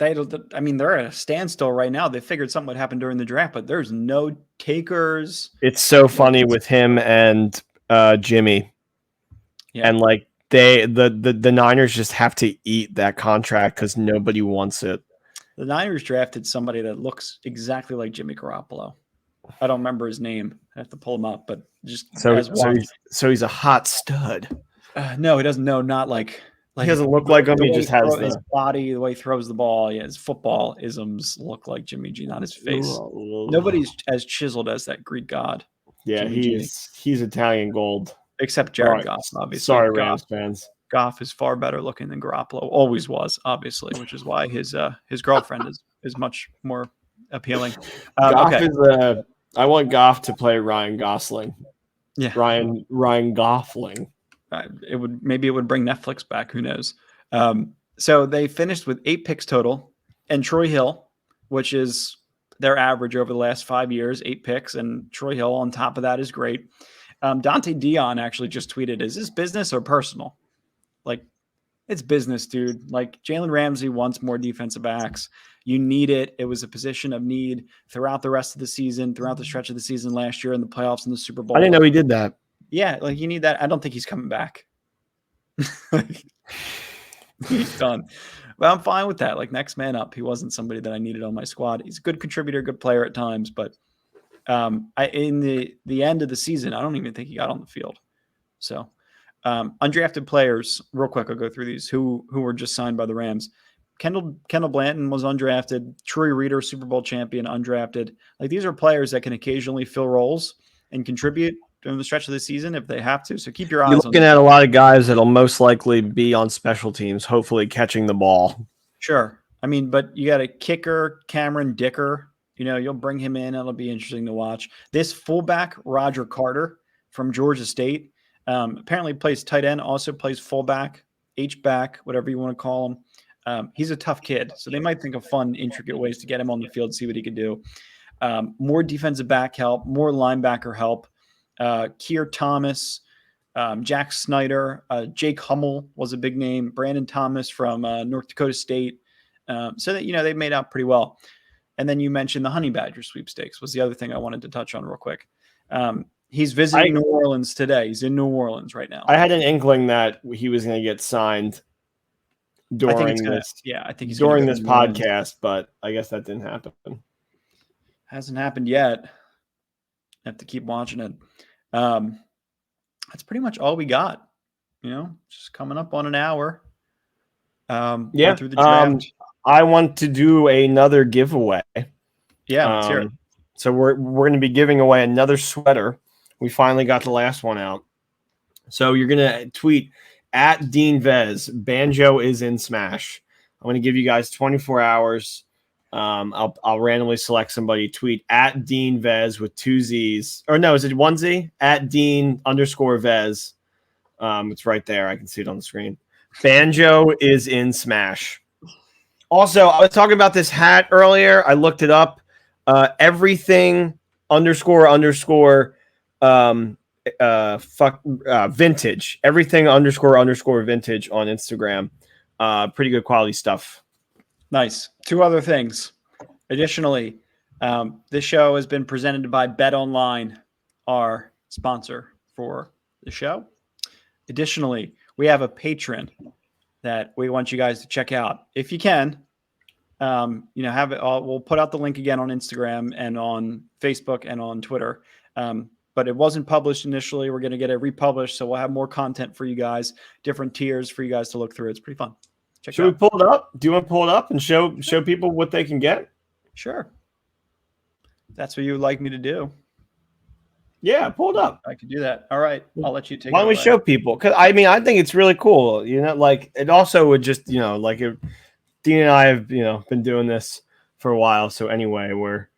I mean, they're at a standstill right now. They figured something would happen during the draft, but there's no takers. It's so funny with him and Jimmy. Yeah. And like the Niners just have to eat that contract because nobody wants it. The Niners drafted somebody that looks exactly like Jimmy Garoppolo. I don't remember his name. I have to pull him up, but just so he's a hot stud. No, he doesn't. No, not like he doesn't look like him. He just has his body, the way he throws the ball. Yeah, his football isms look like Jimmy G, not his face. Nobody's as chiseled as that Greek god. Yeah, he's Italian gold. Except Jared Goff, obviously. Sorry, Rams fans. Goff is far better looking than Garoppolo. Always was, obviously, which is why his girlfriend is much more appealing. Goff is I want Goff to play Ryan Gosling. Yeah, Ryan Gosling. It would bring Netflix back. Who knows? So they finished with 8 picks total, and Troy Hill, which is their average over the last 5 years, 8 picks, and Troy Hill on top of that is great. Dante Dion actually just tweeted, "Is this business or personal?" Like, it's business, dude. Like, Jalen Ramsey wants more defensive backs. You need it. It was a position of need throughout the rest of the season, throughout the stretch of the season last year in the playoffs and the Super Bowl. I didn't know he did that. Yeah, like, you need that. I don't think he's coming back. He's done. But I'm fine with that. Like, next man up. He wasn't somebody that I needed on my squad. He's a good contributor, good player at times, but in the end of the season, I don't even think he got on the field. So undrafted players, real quick, I'll go through these who were just signed by the Rams. Kendall Blanton was undrafted. Troy Reader, Super Bowl champion, undrafted. Like, these are players that can occasionally fill roles and contribute during the stretch of the season if they have to. So keep your eyes on. You're looking at a lot of guys that'll most likely be on special teams, hopefully catching the ball. Sure. I mean, but you got a kicker, Cameron Dicker. You know, you'll bring him in. It'll be interesting to watch. This fullback, Roger Carter from Georgia State, apparently plays tight end, also plays fullback, H-back, whatever you want to call him. He's a tough kid, so they might think of fun, intricate ways to get him on the field, see what he can do. More defensive back help, more linebacker help. Keir Thomas, Jack Snyder, Jake Hummel was a big name. Brandon Thomas from North Dakota State. So that, you know, they made out pretty well. And then you mentioned the Honey Badger sweepstakes was the other thing I wanted to touch on real quick. He's visiting New Orleans today. He's in New Orleans right now. I had an inkling that he was going to get signed during this podcast, but I guess that didn't happen. Hasn't happened yet. I have to keep watching it. That's pretty much all we got. You know, just coming up on an hour. Through the draft. I want to do another giveaway. Yeah, let's hear it. So we're going to be giving away another sweater We finally got the last one out. So you're gonna tweet at Dean Vez. Banjo is in Smash. I'm gonna give you guys 24 hours. I'll randomly select somebody. Tweet at Dean Vez with 2 Z's. Or no, is it 1 Z? At Dean_Vez. It's right there. I can see it on the screen. Banjo is in Smash. Also, I was talking about this hat earlier. I looked it up. Everything __ vintage. Everything __ vintage on Instagram. Pretty good quality stuff. Nice. 2 other things. Additionally, this show has been presented by Bet Online, our sponsor for the show. Additionally, we have a patron that we want you guys to check out. If you can, have it all. We'll put out the link again on Instagram and on Facebook and on Twitter. But it wasn't published initially. We're going to get it republished. So we'll have more content for you guys, different tiers for you guys to look through. It's pretty fun. Should we pull it up? Do you want to pull it up and show people what they can get? Sure. That's what you would like me to do. Yeah, pull it up. I could do that. All right. I'll let you take it. Why don't we show people? Because I think it's really cool. Like it also would just, like if Dean and I have, been doing this for a while. So anyway, we're,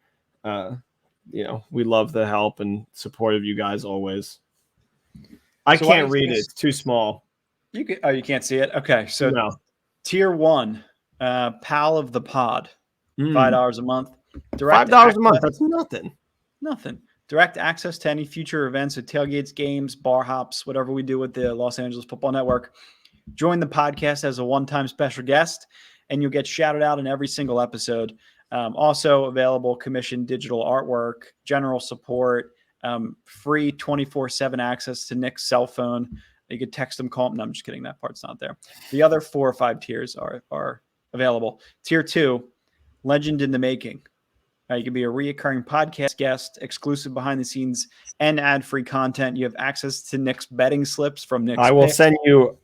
we love the help and support of you guys always. I can't read it. It's too small. You can't see it. Okay. So no. Tier 1, pal of the pod, $5 a month. $5 a month. That's nothing. Nothing. Direct access to any future events at tailgates, games, bar hops, whatever we do with the Los Angeles Football Network. Join the podcast as a one-time special guest, and you'll get shouted out in every single episode. Also available commissioned digital artwork, general support, free 24/7 access to Nick's cell phone. You could text him, call him. No, I'm just kidding. That part's not there. The other 4 or 5 tiers are available. Tier 2, legend in the making. You can be a reoccurring podcast guest, exclusive behind the scenes, and ad-free content. You have access to Nick's betting slips from Nick's. I will send you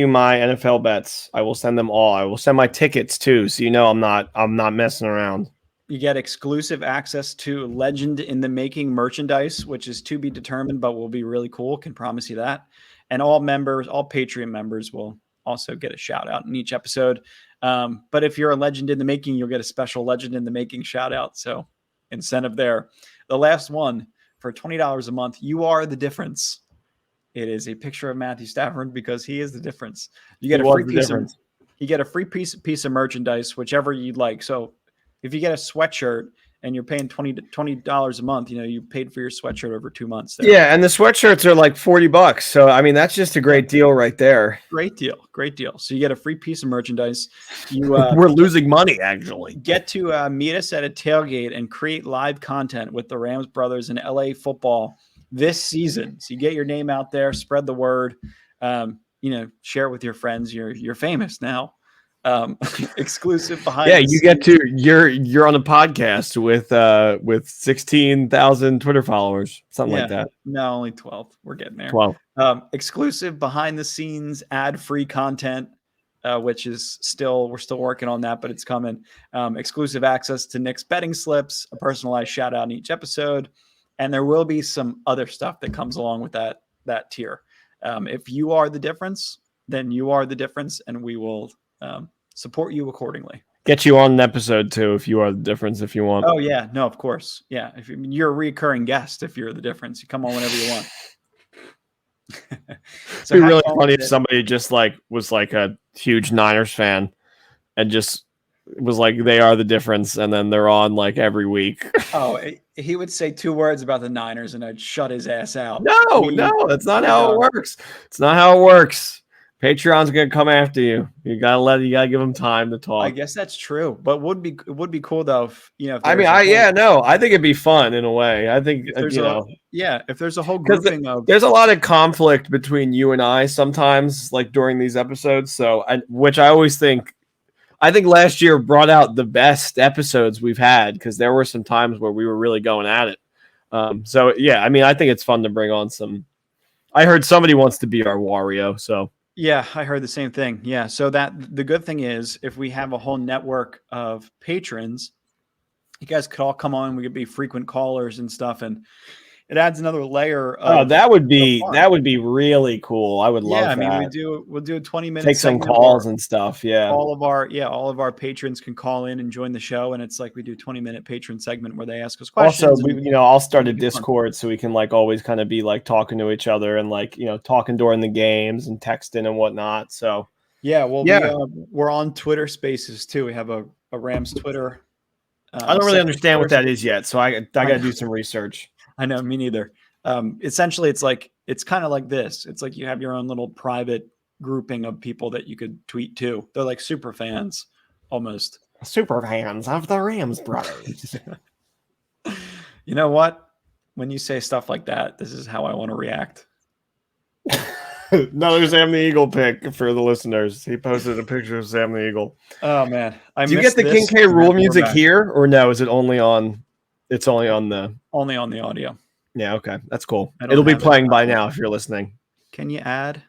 my NFL bets. I will send them all. I will send my tickets too, so I'm not messing around. You get exclusive access to Legend in the Making merchandise, which is to be determined, but will be really cool. Can promise you that. And all Patreon members will also get a shout out in each episode. But if you're a Legend in the Making, you'll get a special Legend in the Making shout out. So incentive there. The last one for $20 a month, you are the difference. It is a picture of Matthew Stafford because he is the difference. You get a free piece of merchandise, whichever you'd like. So if you get a sweatshirt and you're paying $20 a month, you paid for your sweatshirt over 2 months there. Yeah, and the sweatshirts are like $40. So that's just a great deal right there. Great deal. So you get a free piece of merchandise. We're losing money actually. Get to meet us at a tailgate and create live content with the Rams brothers in LA football this season. So you get your name out there, spread the word, share it with your friends. You're famous now. Exclusive behind. Yeah, you get to you're on a podcast with 16,000 Twitter followers, something like that. No, only 12. We're getting there. 12. Exclusive behind the scenes ad-free content, which is we're still working on that, but it's coming. Exclusive access to Nick's betting slips, a personalized shout out in each episode, and there will be some other stuff that comes along with that tier. If you are the difference, then you are the difference, and we will support you accordingly. Get you on an episode too if you are the difference, if you want. Oh yeah, no, of course, yeah. If you're a recurring guest, if you're the difference, you come on whenever you want. It'd be really funny if somebody just was a huge Niners fan and just was they are the difference, and then they're on every week. Oh, he would say 2 words about the Niners, and I'd shut his ass out. No, that's not how it works. It's not how it works. Patreon's gonna come after you. You gotta give them time to talk. I guess that's true, but it would be cool though. If I think it'd be fun in a way. I think if there's a whole grouping there's a lot of conflict between you and I sometimes, during these episodes. So, which I always think, I think last year brought out the best episodes we've had because there were some times where we were really going at it. So yeah, I think it's fun to bring on some. I heard somebody wants to be our Wario, so. Yeah, I heard the same thing. Yeah. So the good thing is if we have a whole network of patrons, you guys could all come on. We could be frequent callers and stuff. And it adds another layer. Oh, Of, that would be fun. really cool. I would love Yeah, I mean, that. we'll do a 20-minute. Take some calls and stuff. Yeah. All of our patrons can call in and join the show, and it's like we do a 20-minute patron segment where they ask us questions. Also, I'll start a Discord so we can like always kind of be like talking to each other and like talking during the games and texting and whatnot. So we're on Twitter Spaces too. We have a Rams Twitter. I don't really understand what that is yet, so I got to do some research. I know, me neither. Essentially, it's kind of like this. It's like you have your own little private grouping of people that you could tweet to. They're like super fans, almost. Super fans of the Rams brothers. You know what? When you say stuff like that, this is how I want to react. Another Sam the Eagle pic for the listeners. He posted a picture of Sam the Eagle. Oh man, Do you get the King K. Rule music here, or no? Is it only on? It's only on the audio. Yeah, okay, that's cool. It'll be playing by now if you're listening. Can you add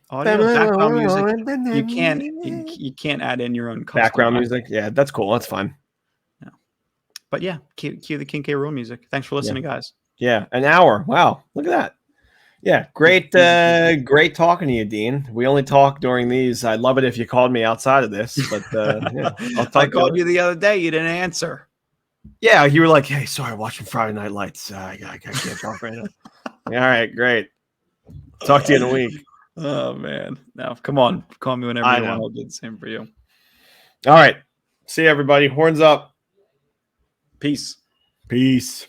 audio background music? You can't add in your own background music. Yeah, that's cool. That's fine. Yeah. But yeah, cue the King K. Rule music. Thanks for listening, guys. Yeah, an hour. Wow, look at that. Yeah, great talking to you, Dean. We only talk during these. I'd love it if you called me outside of this, but I called you the other day. You didn't answer. Yeah, you were like, "Hey, sorry, watching Friday Night Lights. I can't talk right now." All right, great. Talk to you in a week. Oh man, no, come on, call me whenever you want. I'll do the same for you. All right, see you, everybody. Horns up. Peace. Peace.